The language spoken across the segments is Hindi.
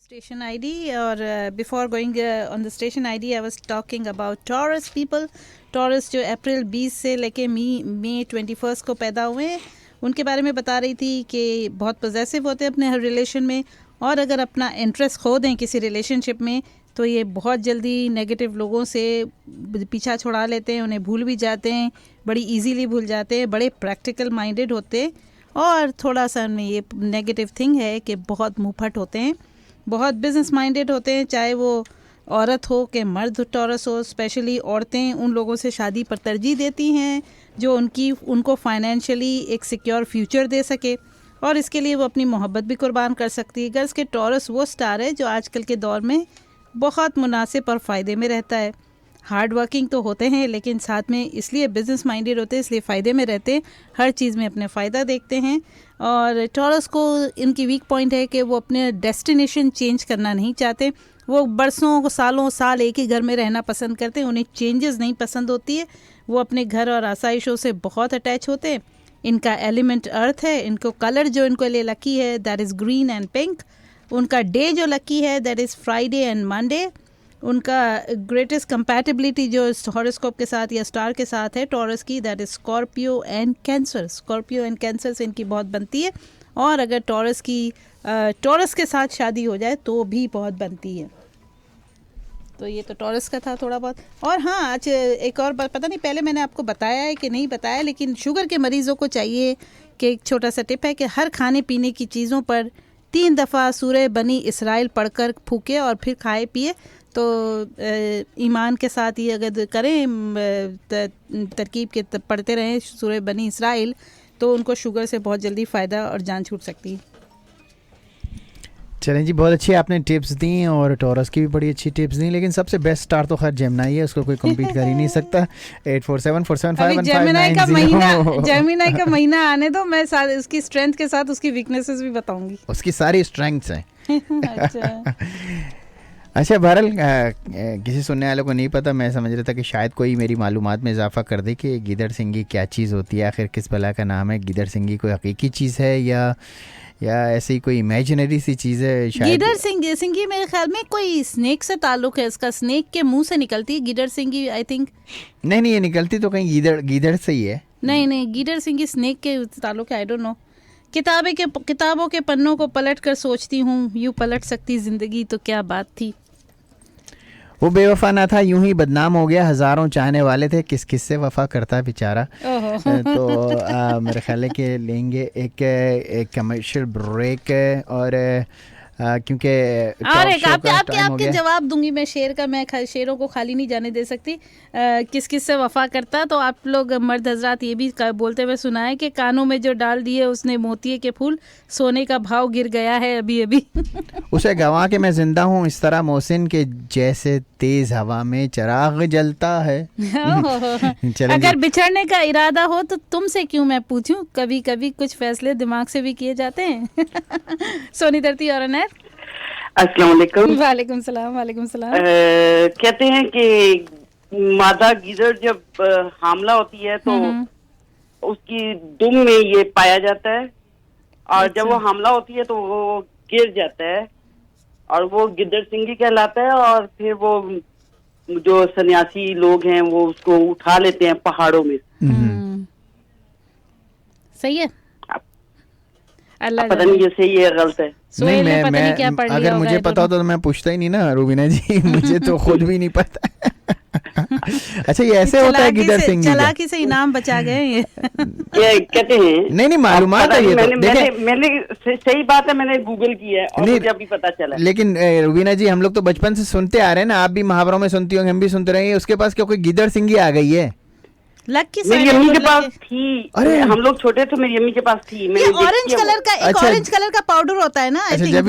Station ID or before going on the station ID I was talking about Taurus people. Taurus जो अप्रैल 20 से लेके मई 21 को पैदा हुए हैं उनके बारे में बता रही थी कि बहुत पॉजेसिव होते हैं अपने हर रिलेशन में और अगर अपना इंटरेस्ट खो दें किसी रिलेशनशिप में तो ये बहुत जल्दी नेगेटिव लोगों से पीछा छुड़ा लेते हैं, उन्हें भूल भी जाते हैं, बड़ी इजीली भूल जाते हैं, बड़े प्रैक्टिकल माइंडेड होते हैं और थोड़ा सा उनमें ये नेगेटिव थिंग है कि बहुत मुंहफट होते हैं, बहुत बिजनेस माइंडेड होते हैं, चाहे वो औरत हो कि मर्द टॉरस हो। स्पेशली औरतें उन लोगों से शादी पर तरजीह देती हैं जो उनको फाइनेंशियली एक सिक्योर फ्यूचर दे सके और इसके लिए वो अपनी मोहब्बत भी कुर्बान कर सकती है। गर्ल्स के टॉरस वो स्टार है जो आजकल के दौर में बहुत मुनासिब और फ़ायदे में रहता है। हार्ड वर्किंग तो होते हैं लेकिन साथ में इसलिए बिजनेस माइंडेड होते हैं, इसलिए फ़ायदे में रहते हैं, हर चीज़ में अपने फ़ायदा देखते हैं। और टॉरस को इनकी वीक पॉइंट है कि वो अपने डेस्टिनेशन चेंज करना नहीं चाहते, वो बरसों सालों साल एक ही घर में रहना पसंद करते हैं, उन्हें चेंजेस नहीं पसंद होती है, वो अपने घर और आसाइशों से बहुत अटैच होते हैं। इनका एलिमेंट अर्थ है, इनको कलर जो इनको लिए लकी है that is green and pink, उनका डे जो लकी है that is Friday and Monday, उनका ग्रेटेस्ट कंपैटिबिलिटी जो हॉरोस्कोप के साथ या स्टार के साथ है टॉरस की that is Scorpio and cancer. Scorpio and cancer से इनकी बहुत बनती है और अगर टॉरस के साथ शादी हो जाए तो भी बहुत बनती है। तो ये तो टॉरस का था थोड़ा बहुत। और हाँ, आज एक और बात, पता नहीं पहले मैंने आपको बताया है कि नहीं बताया, लेकिन शुगर के मरीज़ों को चाहिए कि एक छोटा सा टिप है कि हर खाने पीने की चीज़ों पर 3 दफ़ा सूरह बनी इसराइल पढ़कर फूके और फिर खाए पिए तो ईमान के साथ ही अगर करें तरकीब के पढ़ते रहें सूरह बनी इसराइल तो उनको शुगर से बहुत जल्दी फ़ायदा और जान छूट सकती है। चलें जी, बहुत अच्छी आपने टिप्स दी और टॉरस की भी बड़ी अच्छी टिप्स दी, लेकिन सबसे बेस्ट स्टार तो खैर जेमिनी है, उसको कोई कम्पीट कर ही नहीं सकता। 8474751590 जेमिनी का महीना आने दो, मैं उसकी स्ट्रेंथ के साथ उसकी वीकनेसेस भी बताऊंगी। उसकी सारी स्ट्रेंथ्स हैं। अच्छा बहरहाल किसी सुनने वालों को नहीं पता, मैं समझ रहा था कि शायद कोई मेरी मालूमात में इजाफा कर दे कि गिदड़ सिंगी क्या चीज़ होती है, आखिर किस बला का नाम है। गिदड़ सिंगी कोई हकीकी चीज़ है या ऐसे ही कोई इमेजिनरी सी चीज़ है? शायद गिदड़ सिंगी मेरे ख्याल में कोई स्नेक से ताल्लुक है, इसका स्नेक के मुंह से निकलती है गिदड़ सिंगी आई थिंक। नहीं, ये निकलती तो कहीं गिदड़ से ही है। नहीं, गिदड़ सिंगी स्नेक के ताल्लुक है, आई डोंट नो। किताबों के पन्नों को पलट कर सोचती हूँ यूँ पलट सकती ज़िंदगी तो क्या बात थी। वो बेवफा ना था, यूं ही बदनाम हो गया, हज़ारों चाहने वाले थे, किस से वफा करता बेचारा। तो मेरे ख्याल है कि लेंगे एक कमर्शियल ब्रेक और क्योंकि आपके जवाब दूंगी मैं शेर का, मैं शेरों को खाली नहीं जाने दे सकती। किस से वफा करता, तो आप लोग मर्द हजरात ये भी बोलते हुए सुना है कि कानों में जो डाल दिए उसने मोतिये के फूल, सोने का भाव गिर गया है अभी अभी। उसे गवा के मैं जिंदा हूँ इस तरह मोहसिन के जैसे तेज हवा में चिराग जलता है। अगर बिछड़ने का इरादा हो तो तुमसे क्यों मैं पूछूं, कभी कभी कुछ फैसले दिमाग से भी किए जाते हैं। सोनी धरती और अनैर, अस्सलाम वालेकुम। वालेकुम सलाम। वालेकुम सलाम। कहते हैं कि मादा गिदड़ जब हामला होती है तो उसकी दुम में ये पाया जाता है और जब वो हामला होती है तो वो गिर जाता है और वो गिदड़ सिंगी कहलाता है और फिर वो जो सन्यासी लोग हैं वो उसको उठा लेते हैं पहाड़ों में। सही है, अल्लाह पता नहीं ये सही है गलत है। नहीं, मैं अगर मुझे पता होता तो मैं पूछता ही नहीं ना रूबीना जी, मुझे तो खुद भी नहीं पता। अच्छा, ये ऐसे होता है गिदड़ सिंगी? चालाकी से इनाम बचा गए ये कहते हैं। नहीं मालूमात है ये, मैंने सही बात है, मैंने गूगल किया है और मुझे अभी पता चला। लेकिन रूबीना जी, हम लोग तो बचपन से सुनते आ रहे हैं ना, आप भी मुहावरों में सुनती होंगे, हम भी सुनते रहे, उसके पास क्या कोई गिदड़ सिंगी आ गई है? मेरी अम्मी के पास थी, अरे हम लोग छोटे थे, मेरी अम्मी के पास थी। ऑरेंज कलर का एक ऑरेंज कलर का पाउडर होता है ना। अच्छा, जब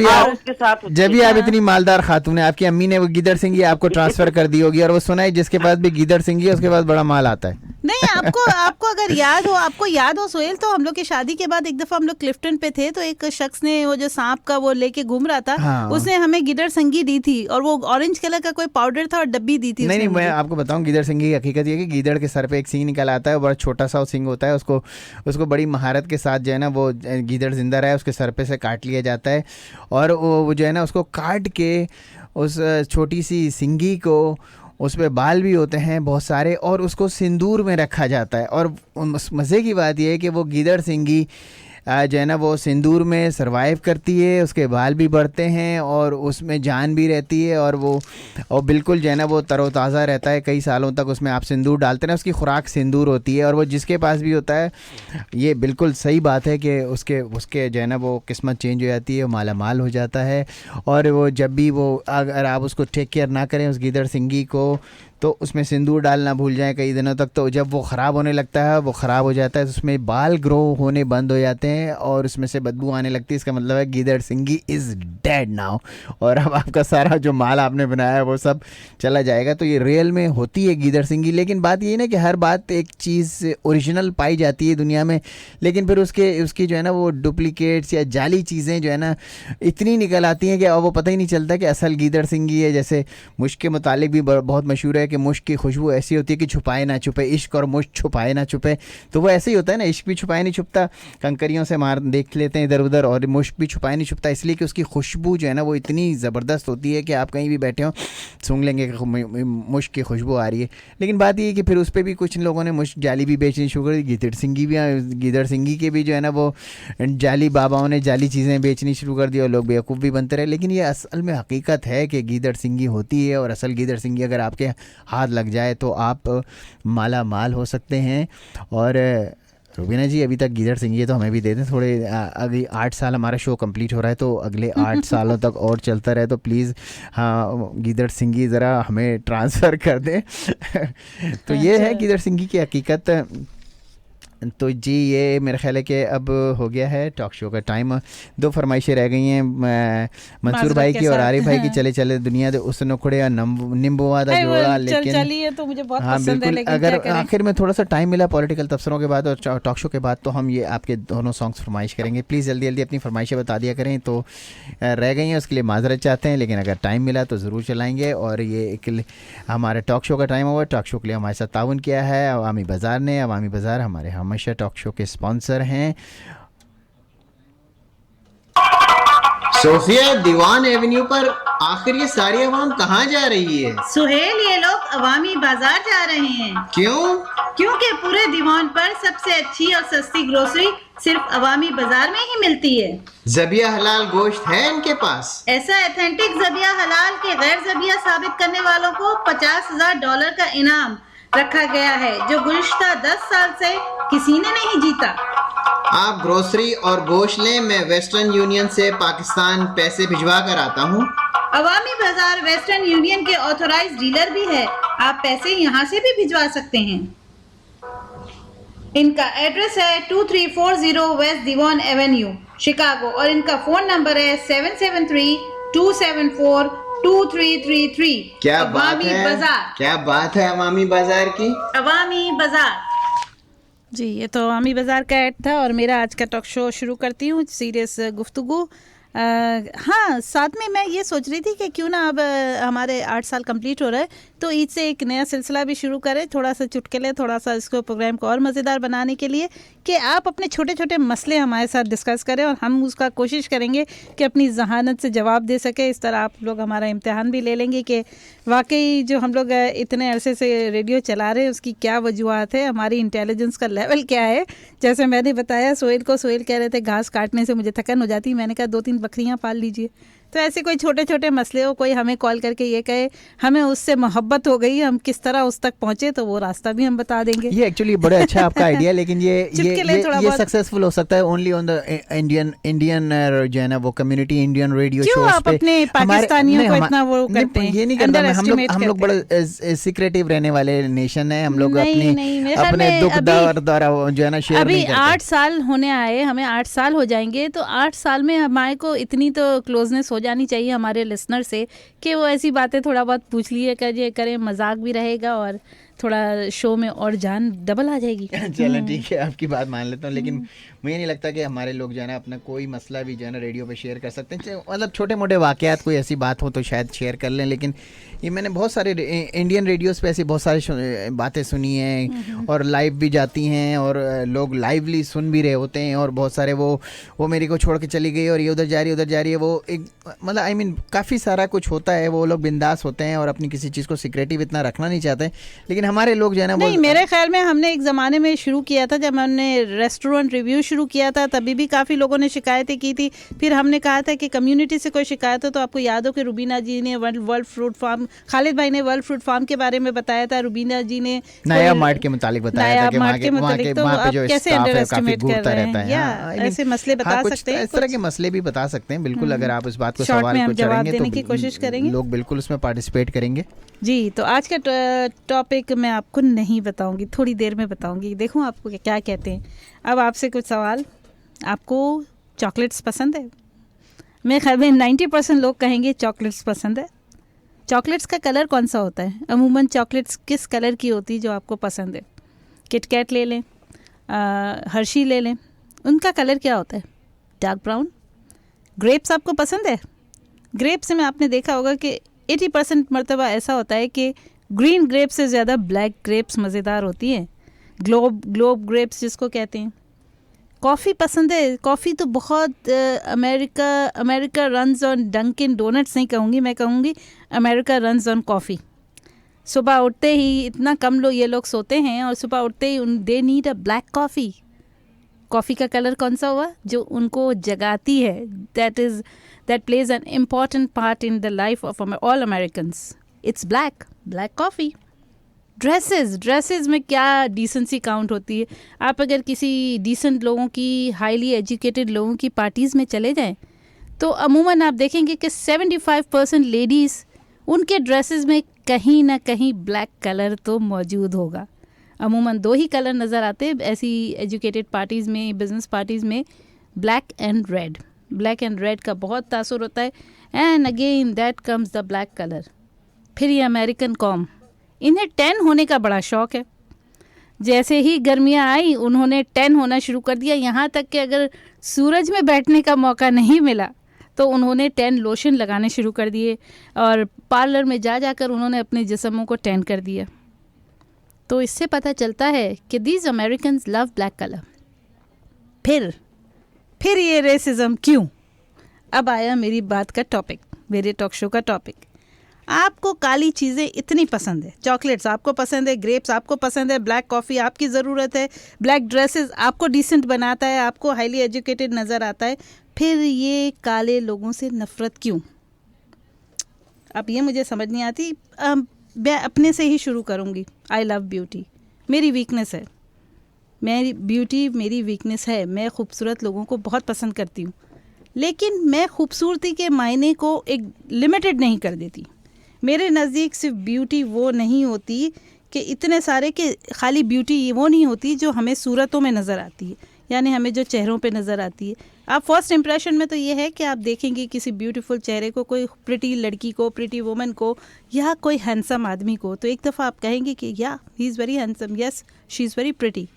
भी आप इतनी मालदार खातून है, आपकी अम्मी ने वो गिदड़ सिंगी आपको ट्रांसफर कर दी होगी और वो सुना है जिसके पास भी गिदड़ सिंगी है उसके पास बड़ा माल आता है। नहीं, आपको अगर आपको याद हो सोहेल, तो हम लोग की शादी के बाद एक दफा हम लोग क्लिफ्टन पे थे, तो एक शख्स ने वो जो सांप का वो लेके घूम रहा था, हाँ। उसने हमें गिदड़ संगी दी थी, और वो ऑरेंज कलर का कोई पाउडर था और डब्बी दी थी। नहीं, मैं आपको बताऊं गिदड़ सिंगी की हकीकत ये कि गिदड़ के सर पे एक सींग निकल आता है, बड़ा छोटा सा सींग होता है, उसको बड़ी महारत के साथ जो है ना वो गिदड़ जिंदा रहा है उसके सर पे से काट लिया जाता है, और वो जो है ना उसको काट के उस छोटी सी सिंगी को, उस पे बाल भी होते हैं बहुत सारे, और उसको सिंदूर में रखा जाता है। और मज़े की बात यह है कि वो गिदड़ सिंगी जो है ना वो सिंदूर में सरवाइव करती है, उसके बाल भी बढ़ते हैं और उसमें जान भी रहती है, और बिल्कुल जो है ना वो तरोताज़ा रहता है कई सालों तक। उसमें आप सिंदूर डालते हैं ना, उसकी खुराक सिंदूर होती है, और वो जिसके पास भी होता है, ये बिल्कुल सही बात है कि उसके जो है ना वो किस्मत चेंज हो जाती है, वो माला माल हो जाता है। और वो जब भी वो अगर आप उसको टेक केयर ना करें उस गिदड़ सिंगी को, तो उसमें सिंदूर डालना भूल जाएं कई दिनों तक, तो जब वो ख़राब होने लगता है, वो ख़राब हो जाता है, तो उसमें बाल ग्रो होने बंद हो जाते हैं और उसमें से बदबू आने लगती है। इसका मतलब है गिदड़ सिंगी इज़ डेड नाउ, और अब आपका सारा जो माल आपने बनाया है वो सब चला जाएगा। तो ये रियल में होती है गिदड़ सिंगी। लेकिन बात ये ना कि हर बात एक चीज़ ओरिजिनल पाई जाती है दुनिया में, लेकिन फिर उसकी जो है ना वो डुप्लीकेट्स या जाली चीज़ें जो है ना इतनी निकल आती हैं कि अब वो पता ही नहीं चलता कि असल गिदड़ सिंगी है। जैसे मुश्क के मुतालिक भी बहुत मशहूर है कि मुश्क की खुशबू ऐसी होती है कि छुपाए ना छुपे, इश्क और मुश्क छुपाए ना छुपे। तो वो ऐसे ही होता है ना, इश्क भी छुपाए नहीं छुपता, कंकरियों से मार देख लेते हैं इधर उधर, और मुश्क भी छुपाए नहीं छुपता, इसलिए कि उसकी खुशबू जो है ना वो इतनी ज़बरदस्त होती है कि आप कहीं भी बैठे हो सूंघ लेंगे कि मुश्क की खुशबू आ रही है। लेकिन बात ये है कि फिर उस पर भी कुछ लोगों ने मुश्क जाली भी बेचनी शुरू कर दी। गिदड़ सिंगी के भी जो है ना वो जाली बाबाओं ने जाली चीज़ें बेचनी शुरू कर दी और लोग बेवकूफ़ भी बनते रहे। लेकिन ये असल में हकीकत है कि गिदड़ सिंगी होती है, और असल गिदड़ सिंगी अगर आपके हाथ लग जाए तो आप माला माल हो सकते हैं। और रुबीना जी, अभी तक गिदड़ सिंगी तो हमें भी दे दें थोड़े, अभी 8 साल हमारा शो कंप्लीट हो रहा है, तो अगले 8 सालों तक और चलता रहे तो प्लीज़ हाँ गिदड़ सिंगी ज़रा हमें ट्रांसफ़र कर दें। तो ये है गिदड़ सिंगी की हकीकत। तो जी ये मेरा ख्याल है कि अब हो गया है टॉक शो का टाइम। 2 फरमाइशें रह गई हैं मंसूर भाई की और आरिफ भाई की। चले चले दुनिया दे उस नुखड़े या नींबुआ दा जोड़ा, लेकिन चलिए तो मुझे बहुत हाँ पसंद है, बिल्कुल, लेकिन अगर क्या करें? आखिर में थोड़ा सा टाइम मिला पॉलिटिकल तबसरों के बाद और टॉक शो के बाद, तो हम ये आपके दोनों सॉन्ग्स फरमाइश करेंगे। प्लीज़ जल्दी जल्दी अपनी फरमाइशें बता दिया करें। तो रह गई हैं उसके लिए माजरत चाहते हैं, लेकिन अगर टाइम मिला तो ज़रूर चलाएँगे। और ये एक हमारे टॉक शो का टाइम हुआ। टॉक शो के लिए हमारे साथ ताउन किया है अवामी बाज़ार ने। अवामी बाज़ार हमारे हमेशा टॉक शो के स्पॉन्सर हैं। सोफिया, दीवान एवेन्यू पर आखिर ये सारी आवाम कहाँ जा रही है? सुहेल, ये लोग अवामी बाजार जा रहे हैं। क्यों? क्योंकि पूरे दीवान पर सबसे अच्छी और सस्ती ग्रोसरी सिर्फ अवामी बाजार में ही मिलती है। ज़बिया हलाल गोश्त है इनके पास? ऐसा एथेंटिक ज़बिया हलाल के गैर ज़बिया साबित करने वालों को $50,000 का इनाम रखा गया है, जो गुज़िश्ता 10 साल से किसी ने नहीं जीता। आप ग्रोसरी और गोश्त लें, मैं वेस्टर्न यूनियन से पाकिस्तान पैसे भिजवा कर आता हूँ। अवामी बाजार वेस्टर्न यूनियन के ऑथराइज्ड डीलर भी है, आप पैसे यहाँ से भी भिजवा सकते हैं। इनका एड्रेस है 2340 वेस्ट दीवान एवेन्यू, शिकागो, और इनका फ़ोन नंबर है 773-274-2333। क्या बात है, बाजार, क्या बात है अवामी बाजार की। अवामी बाजार जी, ये तो अवामी बाजार का ऐड था। और मेरा आज का टॉक शो शुरू करती हूँ सीरियस गुफ्तगू। हाँ, साथ में मैं ये सोच रही थी कि क्यों ना अब हमारे 8 साल कंप्लीट हो रहा है, तो ईद से एक नया सिलसिला भी शुरू करें, थोड़ा सा चुटकुले, थोड़ा सा इसको प्रोग्राम को और मज़ेदार बनाने के लिए, कि आप अपने छोटे छोटे मसले हमारे साथ डिस्कस करें और हम उसका कोशिश करेंगे कि अपनी जहानत से जवाब दे सके। इस तरह आप लोग हमारा इम्तिहान भी ले लेंगे कि वाकई जो हम लोग इतने अरसे से रेडियो चला रहे हैं उसकी क्या वजूहत है, हमारी इंटेलिजेंस का लेवल क्या है। जैसे मैंने बताया सोहेल कह रहे थे घास काटने से मुझे थकन हो जाती, मैंने कहा 2-3 बकरियां पाल लीजिए। तो ऐसे कोई छोटे छोटे मसले हो, कोई हमें कॉल करके ये कहे हमें उससे मोहब्बत हो गई, हम किस तरह उस तक पहुंचे, तो वो रास्ता भी हम बता देंगे। ये एक्चुअली बड़ा अच्छा आपका आइडिया, लेकिन ये सक्सेसफुल हो सकता है ओनली ऑन द इंडियन जो है ना वो कम्युनिटी इंडियन रेडियो शो पे। आप अपने पाकिस्तानियों को इतना वो करते हैं? ये नहीं करना, हम लोग बड़ा सीक्रेटिव रहने वाले नेशन है, हम लोग अपने दुख दर्द द्वारा जो है ना शेयर नहीं करते। अभी 8 साल होने आए, हमें 8 साल हो जाएंगे, तो 8 साल में हमारे को इतनी तो क्लोजनेस हो जानी चाहिए हमारे लिसनर से कि वो ऐसी बातें थोड़ा बहुत पूछ लिए करें, मजाक भी रहेगा और थोड़ा शो में और जान डबल आ जाएगी। चलो ठीक है, आपकी बात मान लेता हूँ, लेकिन मुझे नहीं लगता कि हमारे लोग जो है ना अपना कोई मसला भी जो है ना रेडियो पे शेयर कर सकते हैं। मतलब छोटे मोटे वाक़यात कोई ऐसी बात हो तो शायद शेयर कर लें, लेकिन ये मैंने बहुत सारे इंडियन रेडियोज़ पे ऐसी बहुत सारी बातें सुनी हैं और लाइव भी जाती हैं और लोग लाइवली सुन भी रहे होते हैं, और बहुत सारे वो मेरे को छोड़ के चली गई और ये उधर जा रही है, वो एक मतलब आई मीन काफ़ी सारा कुछ होता है। वो लोग बिंदास होते हैं और अपनी किसी चीज़ को सिक्रेटिव इतना रखना नहीं चाहते, लेकिन हमारे लोग जो है ना नहीं, मेरे ख्याल में हमने एक ज़माने में शुरू किया था, जब हमने रेस्टोरेंट रिव्यू शुरू किया था तभी भी काफ़ी लोगों ने शिकायतें की थी। फिर हमने कहा था कि कम्युनिटी से कोई शिकायत हो तो आपको याद हो कि रुबीना जी ने वर्ल्ड फ्रूट फार्म, खालिद भाई ने वर्ल्ड फ्रूट फार्म के बारे में बताया था, रुबीना जी ने नया मार्ट के मुतालिक बताया था कि वहाँ पे जो स्टाफ है काफी घूरता रहता है। ऐसे मसले बता सकते हैं, इस तरह के मसले भी बता सकते हैं बिल्कुल। अगर आप इस बात को सवाल को चढ़ेंगे तो कोशिश करेंगे, लोग बिल्कुल उसमें पार्टिसिपेट करेंगे। जी, तो आज का टॉपिक मैं आपको नहीं बताऊंगी, थोड़ी देर में बताऊंगी, देखूं आपको क्या कहते हैं। अब आपसे कुछ सवाल, आपको चॉकलेट्स पसंद है? मेरे ख्याल में 90% लोग कहेंगे चॉकलेट्स पसंद है। चॉकलेट्स का कलर कौन सा होता है? अमूमन चॉकलेट्स किस कलर की होती है जो आपको पसंद है? किटकैट ले लें, हर्शी ले लें, उनका कलर क्या होता है? Dark brown. ग्रेप्स आपको पसंद है? ग्रेप्स में आपने देखा होगा कि 80% मरतबा ऐसा होता है कि ग्रीन ग्रेप्स से ज़्यादा ब्लैक ग्रेप्स मज़ेदार होती हैं, ग्लोब ग्रेप्स जिसको कहते हैं। कॉफ़ी पसंद है? कॉफ़ी तो बहुत America runs on Dunkin Donuts नहीं कहूँगी, मैं कहूँगी अमेरिका रन्स ऑन कॉफ़ी। सुबह उठते ही इतना कम लोग ये लोग सोते हैं और सुबह उठते ही they need a black coffee. Coffee का कलर कौन सा हुआ जो उनको जगाती है? that plays an important part in the life of all Americans. It's black coffee. Dresses में क्या डिसेंसी काउंट होती है? आप अगर किसी डिसेंट लोगों की, हाईली एजुकेटेड लोगों की पार्टीज़ में चले जाएं तो अमूमन आप देखेंगे कि 75% लेडीज़, उनके ड्रेसेस में कहीं ना कहीं ब्लैक कलर तो मौजूद होगा। अमूमन 2 ही कलर नज़र आते हैं ऐसी एजुकेटेड पार्टीज़ में, बिजनेस पार्टीज़ में, black and red. Black and red का बहुत तासुर होता है। And again that comes the black colour. फिर ये अमेरिकन कॉम, इन्हें 10 होने का बड़ा शौक़ है। जैसे ही गर्मियाँ आई उन्होंने 10 होना शुरू कर दिया, यहाँ तक कि अगर सूरज में बैठने का मौका नहीं मिला तो उन्होंने 10 लोशन लगाने शुरू कर दिए और पार्लर में जाकर उन्होंने अपने जिस्मों को 10 कर दिया। तो इससे पता चलता है कि these Americans love black colour. फिर ये रेसिज्म क्यों? अब आया मेरी बात का टॉपिक, मेरे टॉक शो का टॉपिक। आपको काली चीज़ें इतनी पसंद है, चॉकलेट्स आपको पसंद है, ग्रेप्स आपको पसंद है, ब्लैक कॉफ़ी आपकी ज़रूरत है, ब्लैक ड्रेसेस आपको डिसेंट बनाता है, आपको हाईली एजुकेटेड नज़र आता है, फिर ये काले लोगों से नफ़रत क्यों? अब ये मुझे समझ नहीं आती। मैं अपने से ही शुरू करूँगी। आई लव ब्यूटी, मेरी वीकनेस है, मेरी वीकनेस है। मैं खूबसूरत लोगों को बहुत पसंद करती हूँ, लेकिन मैं खूबसूरती के मायने को एक लिमिटेड नहीं कर देती। मेरे नज़दीक सिर्फ ब्यूटी वो नहीं होती कि इतने सारे के, खाली ब्यूटी वो नहीं होती जो हमें सूरतों में नज़र आती है, यानी हमें जो चेहरों पे नज़र आती है। आप फर्स्ट इंप्रेशन में तो ये है कि आप देखेंगे किसी ब्यूटीफुल चेहरे को, कोई प्रिटी लड़की को, प्रिटी वुमन को, या कोई हैंडसम आदमी को, तो एक दफ़ा आप कहेंगे कि या he is very handsome, yes she is very pretty,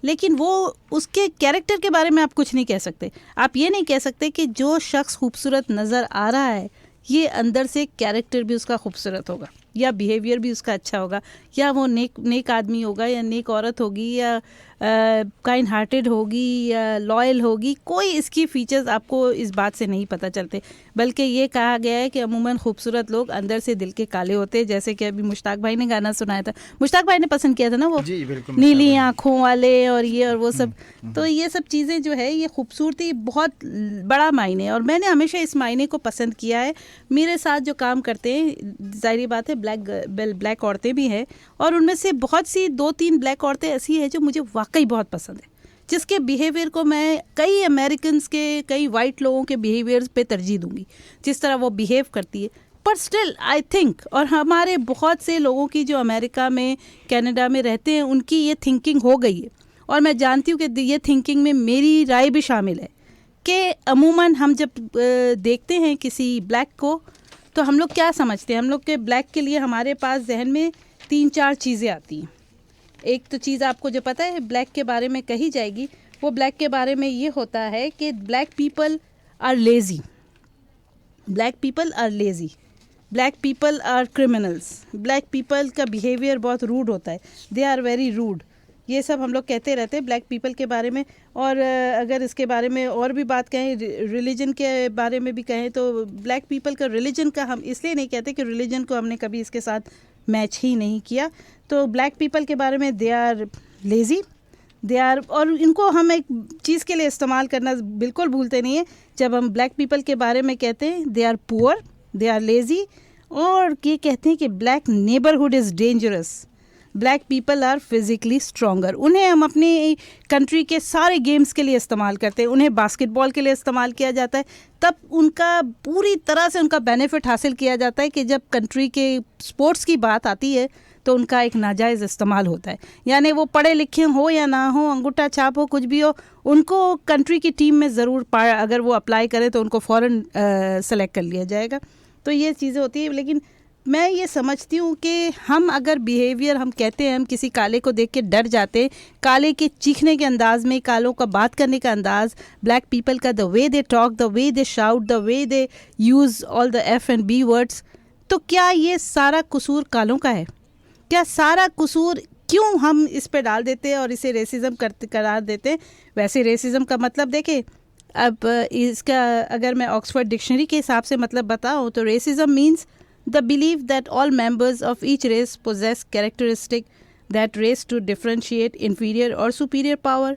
लेकिन वो उसके कैरेक्टर के बारे में आप कुछ नहीं कह सकते। आप ये नहीं कह सकते कि जो शख्स खूबसूरत नज़र आ रहा है ये अंदर से कैरेक्टर भी उसका खूबसूरत होगा, या बिहेवियर भी उसका अच्छा होगा, या वो नेक आदमी होगा, या नेक औरत होगी, या काइंड हार्टेड होगी, या लॉयल होगी। कोई इसकी फीचर्स आपको इस बात से नहीं पता चलते, बल्कि ये कहा गया है कि अमूमन खूबसूरत लोग अंदर से दिल के काले होते हैं। जैसे कि अभी मुश्ताक भाई ने गाना सुनाया था, मुश्ताक भाई ने पसंद किया था ना वो नीली आँखों वाले और ये और वो सब। तो ये सब चीज़ें जो है, ये खूबसूरती बहुत बड़ा मायने है, और मैंने हमेशा इस मायने को पसंद किया है। मेरे साथ जो काम करते हैं, जाहिर बात है ब्लैक औरतें भी हैं, और उनमें से बहुत सी 2-3 ब्लैक औरतें ऐसी हैं जो मुझे वाकई बहुत पसंद है, जिसके बिहेवियर को मैं कई अमेरिकन्स के, कई वाइट लोगों के बिहेवियर पे तरजीह दूंगी, जिस तरह वो बिहेव करती है। पर स्टिल आई थिंक, और हमारे बहुत से लोगों की जो अमेरिका में, कनाडा में रहते हैं, उनकी ये थिंकिंग हो गई है, और मैं जानती हूँ कि ये थिंकिंग में मेरी राय भी शामिल है कि अमूमन हम जब देखते हैं किसी ब्लैक को, तो हम लोग क्या समझते हैं? हम लोग के ब्लैक के लिए हमारे पास जहन में 3-4 चीज़ें आती हैं। एक तो चीज़ आपको जो पता है ब्लैक के बारे में कही जाएगी, वो ब्लैक के बारे में ये होता है कि black people are lazy, black people are lazy, black people are criminals, black people का बिहेवियर बहुत रूड होता है, दे आर वेरी रूड। ये सब हम लोग कहते रहते हैं ब्लैक पीपल के बारे में। और अगर इसके बारे में और भी बात कहें, रिलीजन के बारे में भी कहें, तो ब्लैक पीपल का रिलीजन का हम इसलिए नहीं कहते कि रिलीजन को हमने कभी इसके साथ मैच ही नहीं किया। तो ब्लैक पीपल के बारे में they are lazy, they are, और इनको हम एक चीज़ के लिए इस्तेमाल करना बिल्कुल भूलते नहीं है। जब हम ब्लैक पीपल के बारे में कहते हैं they are poor, they are lazy, और ये कहते हैं कि black neighbourhood is dangerous, black people are physically stronger. उन्हें हम अपनी कंट्री के सारे गेम्स के लिए इस्तेमाल करते हैं, उन्हें बास्केटबॉल के लिए इस्तेमाल किया जाता है, तब उनका पूरी तरह से उनका बेनिफिट हासिल किया जाता है कि जब कंट्री के स्पोर्ट्स की बात आती है तो उनका एक नाजायज़ इस्तेमाल होता है। यानी वो पढ़े लिखे हो या ना हो, अंगूठा छाप हो, कुछ भी हो, उनको कंट्री की टीम में ज़रूर अगर वो अप्लाई करें तो उनको फ़ौरन सेलेक्ट कर लिया जाएगा। तो ये चीज़ें होती है। लेकिन मैं ये समझती हूँ कि हम अगर बिहेवियर, हम कहते हैं हम किसी काले को देख के डर जाते, काले के चीखने के अंदाज़ में, कालों का बात करने का अंदाज़, ब्लैक पीपल का the way they talk, the way they shout, the way they use all the F and B words, तो क्या ये सारा कसूर कालों का है? क्या सारा कसूर क्यों हम इस पे डाल देते हैं और इसे रेसिज्म करार देते हैं? वैसे रेसिज्म का मतलब देखें, अब इसका अगर मैं ऑक्सफोर्ड डिक्शनरी के हिसाब से मतलब बताऊँ तो racism means the belief that all members of each race possess characteristic that race to differentiate inferior or superior power,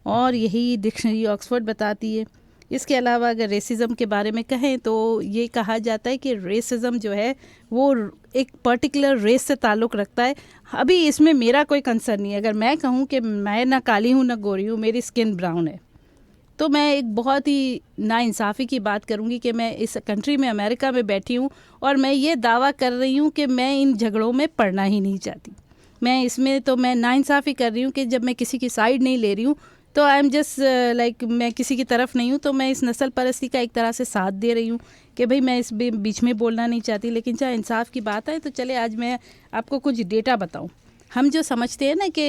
और यही डिक्शनरी ऑक्सफोर्ड बताती है। इसके अलावा अगर रेसिज्म के बारे में कहें तो ये कहा जाता है कि रेसिज्म जो है वो एक पर्टिकुलर रेस से ताल्लुक़ रखता है। अभी इसमें मेरा कोई कंसर्न नहीं है। अगर मैं कहूँ कि मैं ना काली हूँ ना गोरी हूँ, मेरी स्किन ब्राउन है, तो मैं एक बहुत ही नाइंसाफ़ी की बात करूंगी कि मैं इस कंट्री में, अमेरिका में बैठी हूं और मैं ये दावा कर रही हूं कि मैं इन झगड़ों में पड़ना ही नहीं चाहती। मैं इसमें तो मैं नाइंसाफ़ी कर रही हूं कि जब मैं किसी की साइड नहीं ले रही हूं तो आई एम जस्ट लाइक मैं किसी की तरफ नहीं हूं, तो मैं इस नस्ल परस्ती का एक तरह से साथ दे रही हूं कि भाई मैं इस बीच में बोलना नहीं चाहती। लेकिन चाहे इंसाफ की बात है तो चले आज मैं आपको कुछ डेटा बताऊँ। हम जो समझते हैं ना कि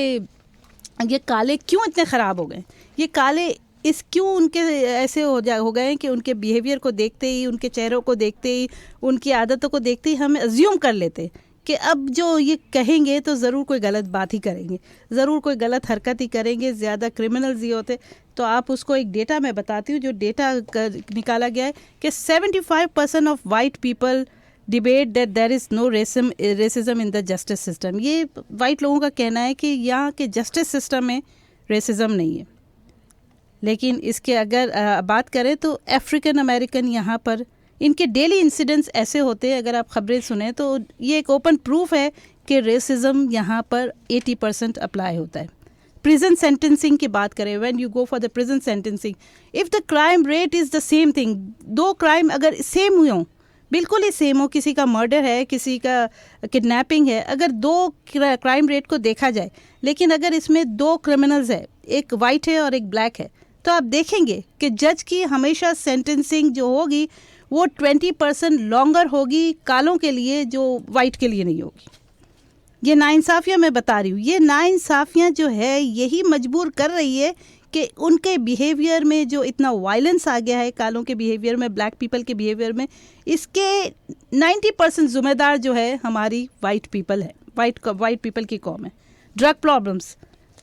ये काले क्यों इतने ख़राब हो गए, ये काले क्यों उनके ऐसे हो गए हैं कि उनके बिहेवियर को देखते ही, उनके चेहरों को देखते ही, उनकी आदतों को देखते ही हम अज्यूम कर लेते कि अब जो ये कहेंगे तो ज़रूर कोई गलत बात ही करेंगे, ज़रूर कोई गलत हरकत ही करेंगे, ज़्यादा क्रिमिनल्स ही होते। तो आप उसको एक डेटा मैं बताती हूँ, जो डेटा निकाला गया है कि 75% of white people debate that there is no racism in the justice system. ये वाइट लोगों का कहना है कि यहाँ के जस्टिस सिस्टम में रेसिज्म नहीं है। लेकिन इसके अगर बात करें तो अफ्रीकन अमेरिकन यहाँ पर इनके डेली इंसिडेंट्स ऐसे होते हैं, अगर आप ख़बरें सुने तो ये एक ओपन प्रूफ है कि रेसिज्म यहाँ पर 80% अप्लाई होता है। प्रिजन सेंटेंसिंग की बात करें, when you go for the prison sentencing, if the crime rate is the same thing, दो क्राइम अगर सेम हुए हों, बिल्कुल ही सेम हो, किसी का मर्डर है, किसी का किडनैपिंग है, अगर दो क्राइम रेट को देखा जाए, लेकिन अगर इसमें दो क्रिमिनल्स है, एक वाइट है और एक ब्लैक है, तो आप देखेंगे कि जज की हमेशा सेंटेंसिंग जो होगी वो 20% लॉन्गर होगी कालों के लिए, जो वाइट के लिए नहीं होगी। ये नाइंसाफ़ियाँ मैं बता रही हूँ, ये नाइंसाफ़ियाँ जो है यही मजबूर कर रही है कि उनके बिहेवियर में जो इतना वायलेंस आ गया है, कालों के बिहेवियर में, ब्लैक पीपल के बिहेवियर में, इसके 90% ज़िम्मेदार जो है हमारी वाइट पीपल है, वाइट पीपल की कौम है। Drug problems,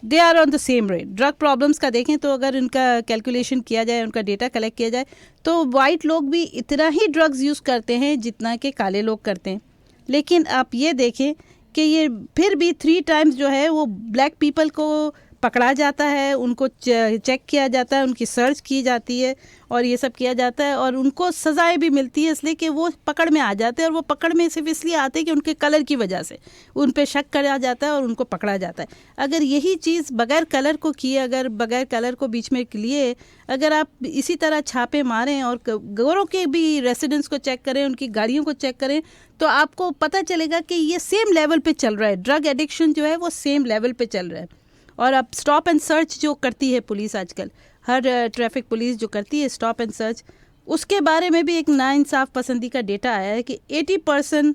they are on the same rate. Drug problems का देखें तो अगर उनका कैलकुलेशन किया जाए, उनका डेटा कलेक्ट किया जाए, तो वाइट लोग भी इतना ही ड्रग्स यूज़ करते हैं जितना कि काले लोग करते हैं। लेकिन आप ये देखें कि ये फिर भी 3 टाइम्स जो है वो ब्लैक पीपल को पकड़ा जाता है, उनको चेक किया जाता है, उनकी सर्च की जाती है और ये सब किया जाता है, और उनको सज़ाएं भी मिलती है इसलिए कि वो पकड़ में आ जाते हैं। और वो पकड़ में सिर्फ इसलिए आते हैं कि उनके कलर की वजह से उन पे शक करा जाता है और उनको पकड़ा जाता है। अगर यही चीज़ बगैर कलर को किए, अगर बगैर कलर को बीच में लिए अगर आप इसी तरह छापे मारें और गोरों के भी रेसिडेंट्स को चेक करें, उनकी गाड़ियों को चेक करें, तो आपको पता चलेगा कि ये सेम लेवल पे चल रहा है। ड्रग एडिक्शन जो है वो सेम लेवल पे चल रहा है। और अब स्टॉप एंड सर्च जो करती है पुलिस, आजकल हर ट्रैफिक पुलिस जो करती है स्टॉप एंड सर्च, उसके बारे में भी एक नाइंसाफ़ पसंदी का डेटा आया है कि 80%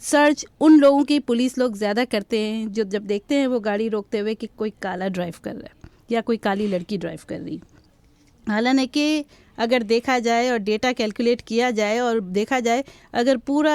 सर्च उन लोगों की पुलिस लोग ज़्यादा करते हैं जो जब देखते हैं वो गाड़ी रोकते हुए कि कोई काला ड्राइव कर रहा है या कोई काली लड़की ड्राइव कर रही। हालांकि अगर देखा जाए और डेटा कैलकुलेट किया जाए और देखा जाए, अगर पूरा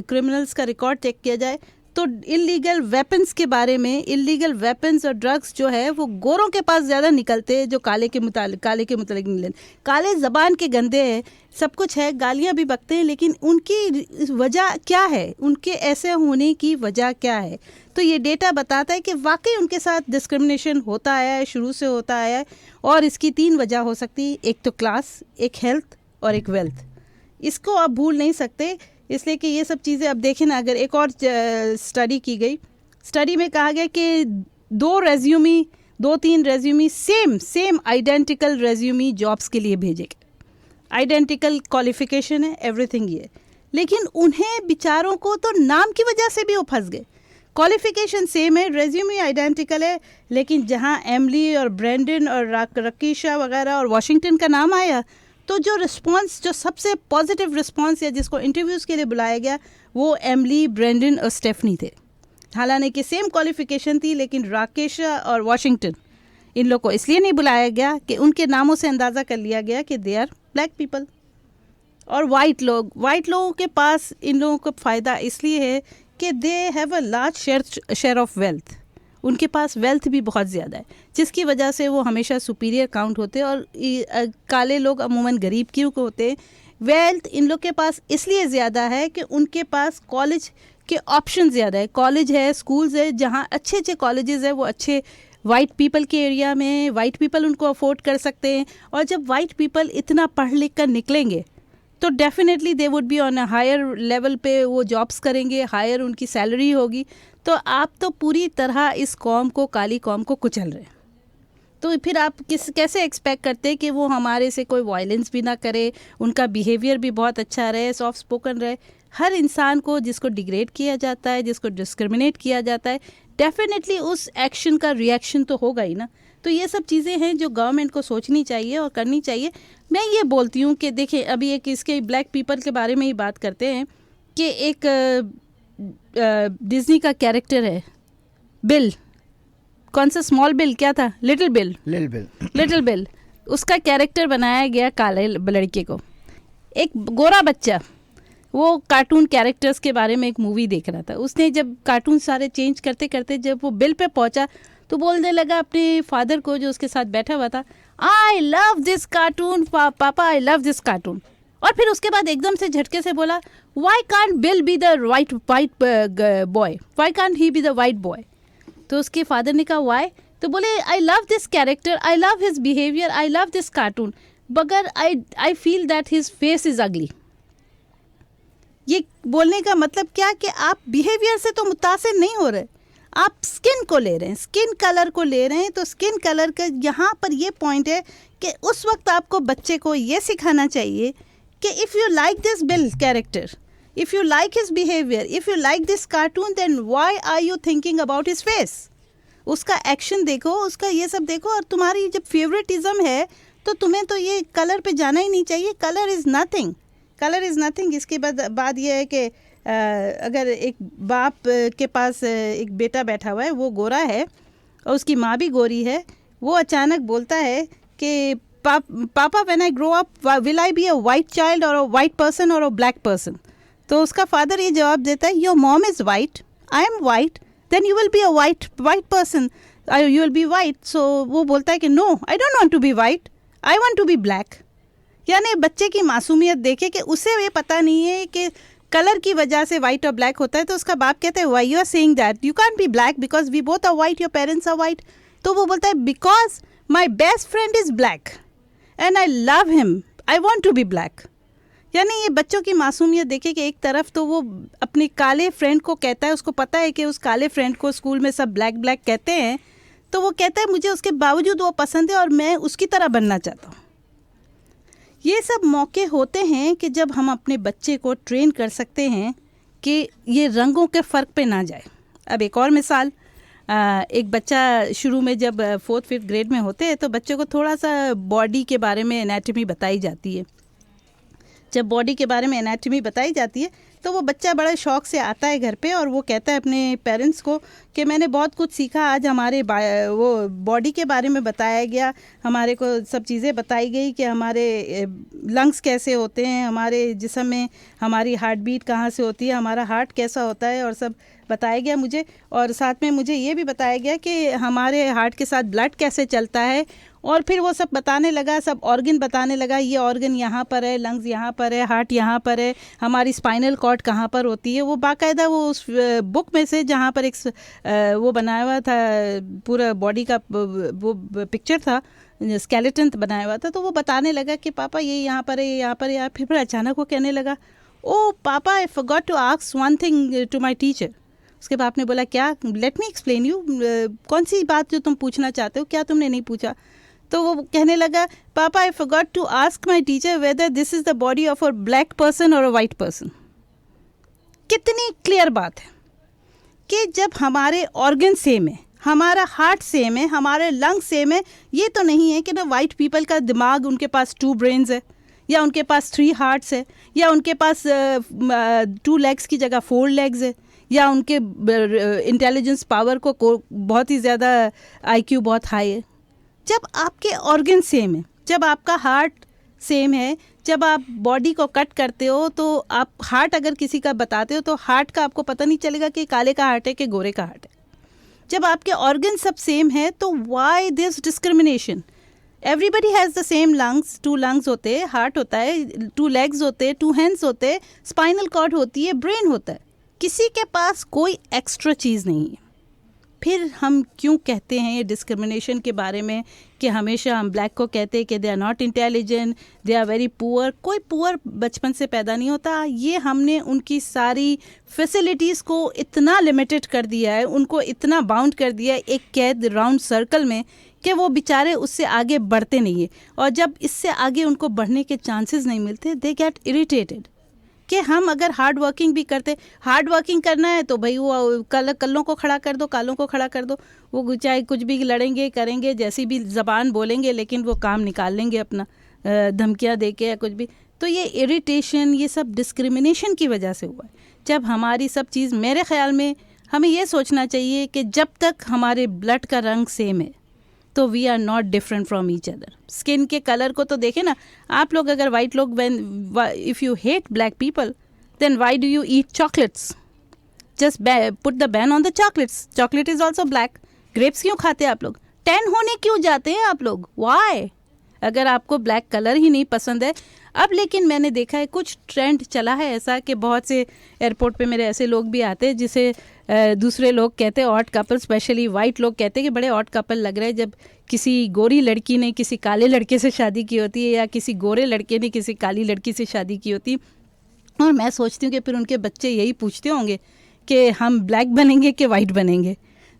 क्रिमिनल्स का रिकॉर्ड चेक किया जाए तो इलीगल वेपन्स के बारे में, इलीगल वेपन्स और ड्रग्स जो है वो गोरों के पास ज़्यादा निकलते हैं जो काले के मुतालिक नहीं। काले ज़बान के गंदे हैं, सब कुछ है, गालियाँ भी बकते हैं, लेकिन उनकी वजह क्या है, उनके ऐसे होने की वजह क्या है? तो ये डेटा बताता है कि वाकई उनके साथ डिस्क्रिमिनेशन होता आया है, शुरू से होता आया है, और इसकी 3 वजह हो सकती है, एक तो क्लास, एक हेल्थ और एक वेल्थ। इसको आप भूल नहीं सकते, इसलिए कि ये सब चीज़ें अब देखें ना, अगर एक और स्टडी की गई, स्टडी में कहा गया कि 2-3 resume same identical resume jobs के लिए भेजे गए, आइडेंटिकल क्वालिफिकेशन है, एवरीथिंग ये, लेकिन उन्हें बेचारों को तो नाम की वजह से भी वो फंस गए। क्वालिफिकेशन सेम है, रेज्यूमे आइडेंटिकल है, लेकिन जहाँ एमली और ब्रेंडन और रकीशा वगैरह और वाशिंगटन का नाम आया तो जो रिस्पांस, जो सबसे पॉजिटिव रिस्पांस या जिसको इंटरव्यूज़ के लिए बुलाया गया, वो एमली, ब्रेंडन और स्टेफनी थे। हालांकि सेम क्वालिफिकेशन थी, लेकिन राकेशा और वाशिंगटन, इन लोग को इसलिए नहीं बुलाया गया कि उनके नामों से अंदाज़ा कर लिया गया कि दे आर ब्लैक पीपल। और वाइट लोगों के पास इन लोगों को फ़ायदा इसलिए है कि they have a large share of wealth, उनके पास वेल्थ भी बहुत ज़्यादा है, जिसकी वजह से वो हमेशा सुपीरियर काउंट होते हैं, और काले लोग अमूमन गरीब क्यों होते हैं? वेल्थ इन लोग के पास इसलिए ज़्यादा है कि उनके पास कॉलेज के ऑप्शन ज़्यादा है, कॉलेज है, स्कूल्स है, जहाँ अच्छे कॉलेजेस है वो अच्छे वाइट पीपल के एरिया में, वाइट पीपल उनको अफोर्ड कर सकते हैं। और जब वाइट पीपल इतना पढ़ लिख कर निकलेंगे तो definitely they would be on a higher level पे वो जॉब्स करेंगे, हायर उनकी सैलरी होगी। तो आप तो पूरी तरह इस कौम को, काली कौम को कुचल रहे हैं। तो फिर आप कैसे एक्सपेक्ट करते हैं कि वो हमारे से कोई वायलेंस भी ना करे, उनका बिहेवियर भी बहुत अच्छा रहे, सॉफ्ट स्पोकन रहे। हर इंसान को जिसको डिग्रेड किया जाता है, जिसको डिस्क्रिमिनेट किया जाता है, डेफिनेटली उस एक्शन का रिएक्शन तो होगा ही ना। तो ये सब चीज़ें हैं जो गवर्नमेंट को सोचनी चाहिए और करनी चाहिए। मैं ये बोलती हूँ कि देखें, अभी एक इसके ब्लैक पीपल के बारे में ही बात करते हैं कि एक डिज्नी का कैरेक्टर है बिल, कौन सा स्मॉल बिल, क्या था, लिटिल बिल, उसका कैरेक्टर बनाया गया काले लड़के को। एक गोरा बच्चा वो कार्टून कैरेक्टर्स के बारे में एक मूवी देख रहा था, उसने जब कार्टून सारे चेंज करते करते जब वो बिल पे पहुंचा तो बोलने लगा अपने फादर को जो उसके साथ बैठा हुआ था, आई लव दिस कार्टून पापा, आई लव दिस कार्टून। और फिर उसके बाद एकदम से झटके से बोला, why can't bill be the white boy, why can't he be the white boy. तो उसके फादर ने कहा वाई, तो बोले I love this character, I love his behaviour, I love this cartoon, मगर I feel that his face is ugly. ये बोलने का मतलब क्या कि आप बिहेवियर से तो मुतासिर नहीं हो रहे, आप स्किन को ले रहे हैं, स्किन कलर को ले रहे हैं। तो स्किन कलर का यहाँ पर ये पॉइंट है कि उस वक्त आपको बच्चे को ये सिखाना चाहिए कि if you like this bill character, if you like his behaviour, if you like this cartoon, then why are you thinking about his face. उसका एक्शन देखो, उसका ये सब देखो। और तुम्हारी जब फेवरेटिज्म है तो तुम्हें तो ये कलर पे जाना ही नहीं चाहिए। Colour is nothing, colour is nothing. इसके बाद ये है कि अगर एक बाप के पास एक बेटा बैठा हुआ है, वो गोरा है और उसकी माँ भी गोरी है, वो अचानक बोलता है कि पापा when I grow up will I B a white child और अ वाइट पर्सन और अ ब्लैक पर्सन। तो उसका फादर ये जवाब देता है, your mom is white, I am white, then you will be a white person, you will be white. So वो बोलता है कि no, I don't want to be white, I want to be black. यानी बच्चे की मासूमियत देखे कि उसे ये पता नहीं है कि कलर की वजह से वाइट और ब्लैक होता है। तो उसका बाप कहता है, why you are saying that, you can't be black because we both are white, your parents are white. तो वो बोलता है, because my best friend is black and I love him, I want to be black. यानी ये बच्चों की मासूमियत देखे कि एक तरफ तो वो अपने काले फ्रेंड को कहता है, उसको पता है कि उस काले फ्रेंड को स्कूल में सब ब्लैक ब्लैक कहते हैं, तो वो कहता है मुझे उसके बावजूद वो पसंद है और मैं उसकी तरह बनना चाहता हूँ। ये सब मौके होते हैं कि जब हम अपने बच्चे को ट्रेन कर सकते हैं कि ये रंगों के फ़र्क पे ना जाए। अब एक और मिसाल, एक बच्चा शुरू में जब 4th-5th ग्रेड में होते हैं तो बच्चे को थोड़ा सा बॉडी के बारे में एनाटॉमी बताई जाती है। जब बॉडी के बारे में एनाटॉमी बताई जाती है तो वो बच्चा बड़े शौक से आता है घर पे और वो कहता है अपने पेरेंट्स को कि मैंने बहुत कुछ सीखा आज, हमारे वो बॉडी के बारे में बताया गया, हमारे को सब चीज़ें बताई गई कि हमारे लंग्स कैसे होते हैं, हमारे जिस्म में हमारी हार्ट बीट कहाँ से होती है, हमारा हार्ट कैसा होता है, और सब बताया गया मुझे। और साथ में मुझे ये भी बताया गया कि हमारे हार्ट के साथ ब्लड कैसे चलता है, और फिर वो सब बताने लगा, सब ऑर्गन बताने लगा, ये ऑर्गन यहाँ पर है, लंग्स यहाँ पर है, हार्ट यहाँ पर है, हमारी स्पाइनल कॉर्ड कहाँ पर होती है। वो बाकायदा वो उस बुक में से जहाँ पर एक वो बनाया हुआ था, पूरा बॉडी का वो पिक्चर था, स्केलेटन बनाया हुआ था, तो वो बताने लगा कि पापा ये यहाँ पर है, ये यहाँ पर है। फिर अचानक वो कहने लगा, ओ पापा I forgot to ask one thing to my teacher. उसके बाद आपने बोला क्या? लेट मी एक्सप्लेन यू, कौन सी बात जो तुम पूछना चाहते हो, क्या तुमने नहीं पूछा? तो वो कहने लगा, पापा I forgot to ask my teacher whether this is the body of a black person और अ वाइट पर्सन। कितनी क्लियर बात है कि जब हमारे ऑर्गन सेम है, हमारा हार्ट सेम है, हमारे लंग सेम है, ये तो नहीं है कि ना वाइट पीपल का दिमाग, उनके पास 2 ब्रेन्स है, या उनके पास 3 हार्ट्स है, या उनके पास 2 लेग्स की जगह 4 लेग्स है, या उनके इंटेलिजेंस पावर को बहुत ही ज़्यादा IQ बहुत हाई है। जब आपके ऑर्गन सेम है, जब आपका हार्ट सेम है, जब आप बॉडी को कट करते हो तो आप हार्ट अगर किसी का बताते हो तो हार्ट का आपको पता नहीं चलेगा कि काले का हार्ट है कि गोरे का हार्ट है। जब आपके ऑर्गन सब सेम है तो why this discrimination? Everybody has the same lungs, 2 lungs होते हैं, हार्ट होता है, 2 लेग्स होते हैं, 2 हैंड्स होते हैं, स्पाइनल कॉर्ड होती है, ब्रेन होता है। किसी के पास कोई एक्स्ट्रा चीज़ नहीं है। फिर हम क्यों कहते हैं ये डिस्क्रिमिनेशन के बारे में कि हमेशा हम ब्लैक को कहते हैं कि they are not intelligent, they are very poor. कोई पुअर बचपन से पैदा नहीं होता। ये हमने उनकी सारी फैसिलिटीज़ को इतना लिमिटेड कर दिया है, उनको इतना बाउंड कर दिया है एक कैद राउंड सर्कल में कि वो बेचारे उससे आगे बढ़ते नहीं है। और जब इससे आगे उनको बढ़ने के चांसेस नहीं मिलते, दे गेट इरिटेटेड कि हम अगर हार्ड वर्किंग भी करते, हार्ड वर्किंग करना है तो भाई वो कल्लों को खड़ा कर दो, कालों को खड़ा कर दो, वो चाहे कुछ भी लड़ेंगे करेंगे, जैसी भी ज़बान बोलेंगे, लेकिन वो काम निकाल लेंगे अपना, धमकियाँ दे के या कुछ भी। तो ये इरिटेशन, ये सब डिस्क्रिमिनेशन की वजह से हुआ है। जब हमारी सब चीज़, मेरे ख्याल में हमें ये सोचना चाहिए कि जब तक हमारे ब्लड का रंग सेम है तो we are not different from each other. Skin के कलर को तो देखें ना आप लोग, अगर वाइट लोग, if you hate black people then why do you eat chocolates? Just put the ban on the chocolates. Chocolate is also black. Grapes क्यों खाते हैं आप लोग? टैन होने क्यों जाते हैं आप लोग? वाई? अगर आपको ब्लैक कलर ही नहीं पसंद है। अब लेकिन मैंने देखा है कुछ ट्रेंड चला है ऐसा कि बहुत से एयरपोर्ट पे मेरे ऐसे लोग भी आते हैं जिसे दूसरे लोग कहते हैं ऑड कपल, स्पेशली वाइट लोग कहते हैं कि बड़े ऑड कपल लग रहे हैं जब किसी गोरी लड़की ने किसी काले लड़के से शादी की होती है या किसी गोरे लड़के ने किसी काली लड़की से शादी की होती। और मैं सोचती हूँ कि फिर उनके बच्चे यही पूछते होंगे कि हम ब्लैक बनेंगे कि वाइट बनेंगे।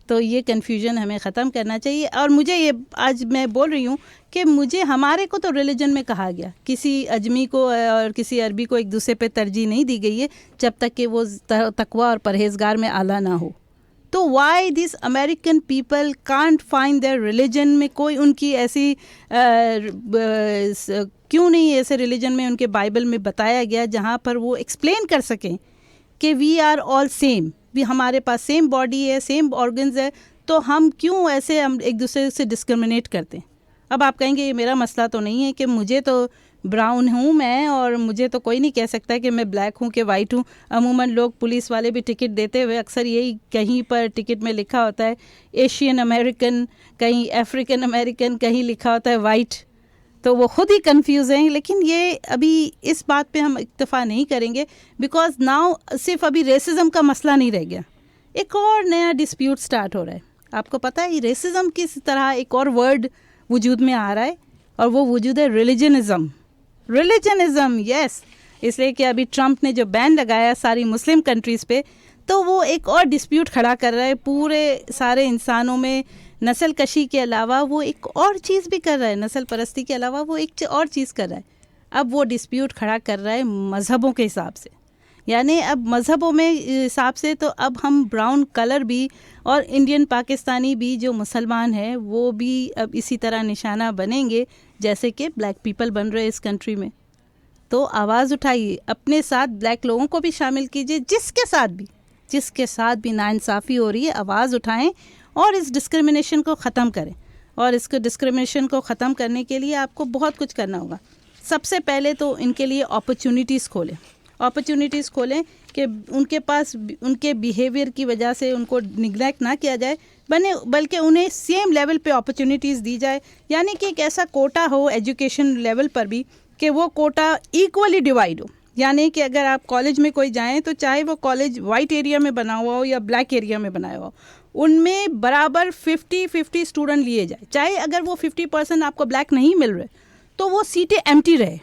तो ये कन्फ्यूजन हमें ख़त्म करना चाहिए। और मुझे ये, आज मैं बोल रही हूँ कि मुझे, हमारे को तो रिलीजन में कहा गया, किसी अजमी को और किसी अरबी को एक दूसरे पे तरजीह नहीं दी गई है जब तक कि वो तकवा और परहेजगार में आला ना हो। तो why this American people can't find their religion में कोई उनकी ऐसी क्यों नहीं ऐसे रिलीजन में उनके बाइबल में बताया गया जहाँ पर वो एक्सप्लेन कर सकें कि वी आर ऑल सेम, भी हमारे पास सेम बॉडी है, सेम ऑर्गन्स है, तो हम क्यों ऐसे हम एक दूसरे से डिस्क्रिमिनेट करते हैं? अब आप कहेंगे ये मेरा मसला तो नहीं है कि मुझे तो ब्राउन हूँ मैं और मुझे तो कोई नहीं कह सकता कि मैं ब्लैक हूँ कि वाइट हूँ। अमूमन लोग, पुलिस वाले भी टिकट देते हुए अक्सर यही कहीं पर टिकट में लिखा होता है एशियन अमेरिकन, कहीं अफ्रीकन अमेरिकन, कहीं लिखा होता है वाइट। तो वो खुद ही कंफ्यूज हैं। लेकिन ये अभी इस बात पे हम इत्तेफा नहीं करेंगे बिकॉज नाउ सिर्फ अभी रेसिज्म का मसला नहीं रह गया, एक और नया डिस्प्यूट स्टार्ट हो रहा है। आपको पता है रेसिज्म किस तरह एक और वर्ड वजूद में आ रहा है और वो वजूद है रिलीजनिज्म। रिलीजनिज्म, यस। इसलिए कि अभी ट्रंप ने जो बैन लगाया सारी मुस्लिम कंट्रीज़ पे, तो वो एक और डिस्प्यूट खड़ा कर रहा है पूरे सारे इंसानों में। नस्ल कशी के अलावा वो एक और चीज़ भी कर रहा है, नस्ल परस्ती के अलावा वो एक और चीज़ कर रहा है। अब वो डिस्प्यूट खड़ा कर रहा है मज़हबों के हिसाब से, यानी अब मज़हबों में हिसाब से तो अब हम ब्राउन कलर भी और इंडियन पाकिस्तानी भी जो मुसलमान है वो भी अब इसी तरह निशाना बनेंगे जैसे कि ब्लैक पीपल बन रहे इस कंट्री में। तो आवाज़ उठाइए, अपने साथ ब्लैक लोगों को भी शामिल कीजिए, जिसके साथ भी नाइंसाफ़ी हो रही है आवाज़ उठाएं और इस डिस्क्रिमिनेशन को ख़त्म करें। और इसको डिस्क्रिमिनेशन को ख़त्म करने के लिए आपको बहुत कुछ करना होगा। सबसे पहले तो इनके लिए अपॉर्चुनिटीज़ खोलें कि उनके पास उनके बिहेवियर की वजह से उनको निगलेक्ट ना किया जाए, बल्कि उन्हें सेम लेवल पे अपॉर्चुनिटीज़ दी जाए। यानी कि एक ऐसा कोटा हो एजुकेशन लेवल पर भी कि वो कोटा इक्वली डिवाइड हो। यानी कि अगर आप कॉलेज में कोई जाएं तो चाहे वो कॉलेज वाइट एरिया में बना हुआ हो या ब्लैक एरिया में बनाया हुआ हो, उनमें बराबर 50-50 स्टूडेंट लिए जाए। चाहे अगर वो 50% आपको ब्लैक नहीं मिल रहे तो वो सीटें एम्प्टी रहे,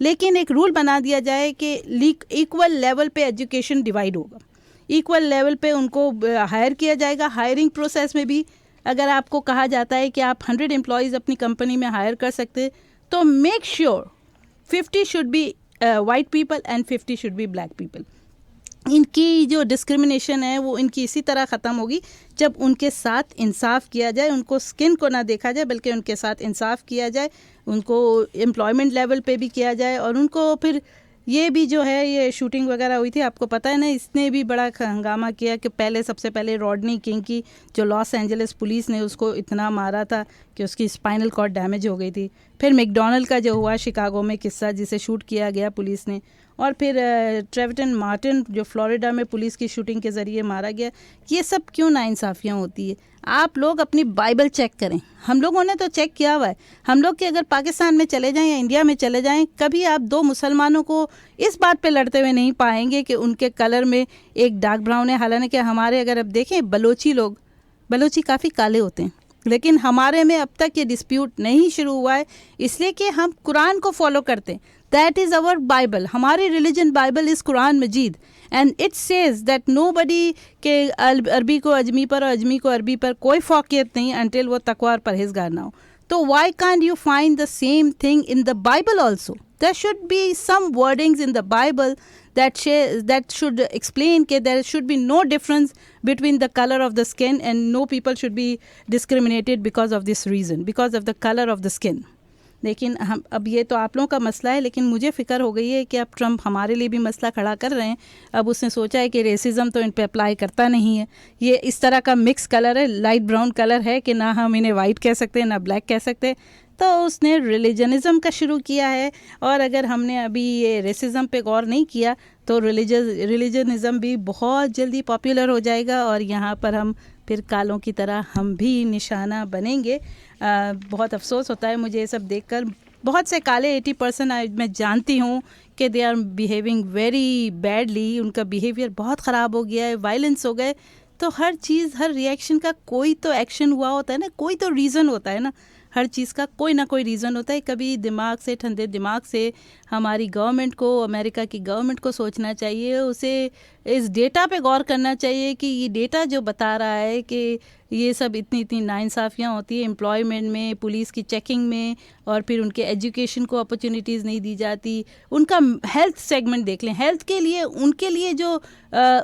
लेकिन एक रूल बना दिया जाए कि इक्वल लेवल पे एजुकेशन डिवाइड होगा, इक्वल लेवल पे उनको हायर किया जाएगा। हायरिंग प्रोसेस में भी अगर आपको कहा जाता है कि आप 100 एम्प्लॉयज़ अपनी कंपनी में हायर कर सकते, तो make sure 50 should be white people and 50 should be black people. इनकी जो डिस्क्रिमिनेशन है वो इनकी इसी तरह ख़त्म होगी जब उनके साथ इंसाफ किया जाए, उनको स्किन को ना देखा जाए बल्कि उनके साथ इंसाफ किया जाए, उनको एम्प्लॉयमेंट लेवल पे भी किया जाए। और उनको फिर ये भी जो है, ये शूटिंग वगैरह हुई थी, आपको पता है ना, इसने भी बड़ा हंगामा किया कि सबसे पहले रॉडनी किंग की जो लॉस एंजलिस पुलिस ने उसको इतना मारा था कि उसकी स्पाइनल कॉर्ड डैमेज हो गई थी। फिर मैकडॉनल्ड का जो हुआ शिकागो में किस्सा, जिसे शूट किया गया पुलिस ने, और फिर ट्रेविटन मार्टिन जो फ्लोरिडा में पुलिस की शूटिंग के ज़रिए मारा गया। ये सब क्यों नाइंसाफ़ियाँ होती है? आप लोग अपनी बाइबल चेक करें। हम लोगों ने तो चेक किया हुआ है। हम लोग के अगर पाकिस्तान में चले जाएं या इंडिया में चले जाएं, कभी आप दो मुसलमानों को इस बात पे लड़ते हुए नहीं पाएंगे कि उनके कलर में एक डार्क ब्राउन है। हालांकि हमारे अगर अब देखें बलोची काफ़ी काले होते हैं, लेकिन हमारे में अब तक ये डिस्प्यूट नहीं शुरू हुआ है, इसलिए कि हम कुरान को फॉलो करते हैं। That is our Bible. हमारी religion Bible is Quran Majeed, and it says that nobody के अरबी को अजमी पर और अजमी को अरबी पर कोई फौकियत नहीं अंटिल वो तकवा और परहेजगार ना हो। तो why can't you find the same thing in the Bible also? There should be some wordings in the Bible that should explain that there should be no difference between the color of the skin, and no people should be discriminated because of this reason, because of the color of the skin. लेकिन हम अब ये तो आप लोगों का मसला है, लेकिन मुझे फ़िक्र हो गई है कि अब ट्रंप हमारे लिए भी मसला खड़ा कर रहे हैं। अब उसने सोचा है कि रेसिज्म तो इन पे अप्लाई करता नहीं है, ये इस तरह का मिक्स कलर है, लाइट ब्राउन कलर है कि ना हम इन्हें वाइट कह सकते हैं ना ब्लैक कह सकते, तो उसने रिलीजनिज़म का शुरू किया है। और अगर हमने अभी ये रेसिज्म पे गौर नहीं किया तो रिलीजनिज़म भी बहुत जल्दी पॉपुलर हो जाएगा और यहाँ पर हम फिर कालों की तरह हम भी निशाना बनेंगे। बहुत अफसोस होता है मुझे ये सब देखकर। बहुत से काले 80% मैं जानती हूँ कि they are behaving very badly, उनका बिहेवियर बहुत ख़राब हो गया है, वायलेंस हो गए। तो हर चीज़, हर रिएक्शन का कोई तो एक्शन हुआ होता है ना, कोई तो रीज़न होता है ना, हर चीज़ का कोई ना कोई रीज़न होता है। कभी दिमाग से, ठंडे दिमाग से हमारी गवर्नमेंट को, अमेरिका की गवर्नमेंट को सोचना चाहिए, उसे इस डेटा पे गौर करना चाहिए कि ये डेटा जो बता रहा है कि ये सब इतनी नाइंसाफ़ियाँ होती है एम्प्लॉयमेंट में, पुलिस की चेकिंग में, और फिर उनके एजुकेशन को अपॉर्चुनिटीज़ नहीं दी जाती। उनका हेल्थ सेगमेंट देख लें, हेल्थ के लिए उनके लिए जो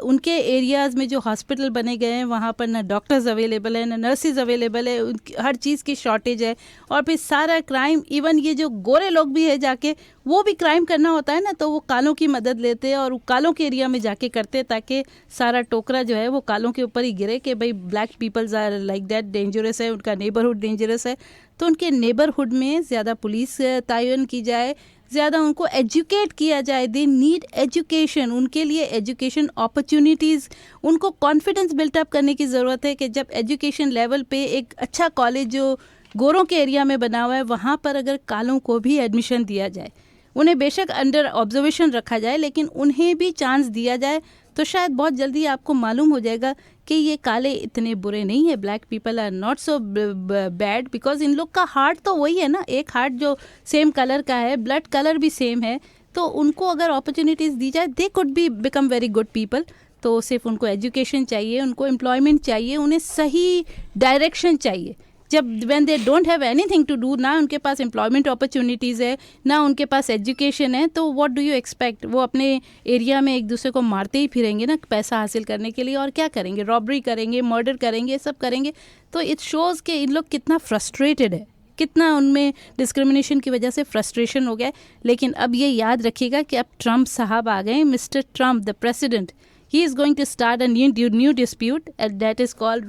उनके एरियाज़ में जो हॉस्पिटल बने गए हैं वहाँ पर ना डॉक्टर्स अवेलेबल है, ना नर्सेज अवेलेबल है, हर चीज़ की शॉर्टेज है। और फिर सारा क्राइम, इवन ये जो गोरे लोग भी है जाके वो भी क्राइम करना होता है ना, तो वो कालों की मदद लेते हैं और वो कालों के एरिया में जाके करते हैं ताकि सारा टोकरा जो है वो कालों के ऊपर ही गिरे कि भाई black peoples are like that, dangerous है, उनका नेबरहुड डेंजरस है। तो उनके नेबरहुड में ज़्यादा पुलिस तयन की जाए, ज़्यादा उनको एजुकेट किया जाए। दे नीड एजुकेशन, उनके लिए एजुकेशन अपॉर्चुनिटीज़, उनको कॉन्फिडेंस बिल्टअप करने की ज़रूरत है कि जब एजुकेशन लेवल पे एक अच्छा कॉलेज जो गोरों के एरिया में बना हुआ है वहाँ पर अगर कालों को भी एडमिशन दिया जाए, उन्हें बेशक अंडर ऑब्जर्वेशन रखा जाए लेकिन उन्हें भी चांस दिया जाए, तो शायद बहुत जल्दी आपको मालूम हो जाएगा कि ये काले इतने बुरे नहीं है। Black people are not so bad, because इन लोग का हार्ट तो वही है ना, एक हार्ट जो सेम कलर का है, ब्लड कलर भी सेम है, तो उनको अगर अपॉर्चुनिटीज़ दी जाए they could be become very good people. तो सिर्फ उनको एजुकेशन चाहिए, उनको एम्प्लॉयमेंट चाहिए, उन्हें सही डायरेक्शन चाहिए। जब when they don't have anything to do, ना उनके पास एम्प्लॉयमेंट अपॉर्चुनिटीज़ है, ना उनके पास एजुकेशन है, तो व्हाट डू यू एक्सपेक्ट? वो अपने एरिया में एक दूसरे को मारते ही फिरेंगे ना पैसा हासिल करने के लिए, और क्या करेंगे? रॉबरी करेंगे, मर्डर करेंगे, सब करेंगे। तो इट शोज़ कि इन लोग कितना फ्रस्ट्रेटेड है, कितना उनमें डिस्क्रिमिनेशन की वजह से फ्रस्ट्रेशन हो गया है। लेकिन अब ये याद रखिएगा कि अब ट्रम्प साहब आ गए, mister Trump the president, he is going to start a new dispute that is called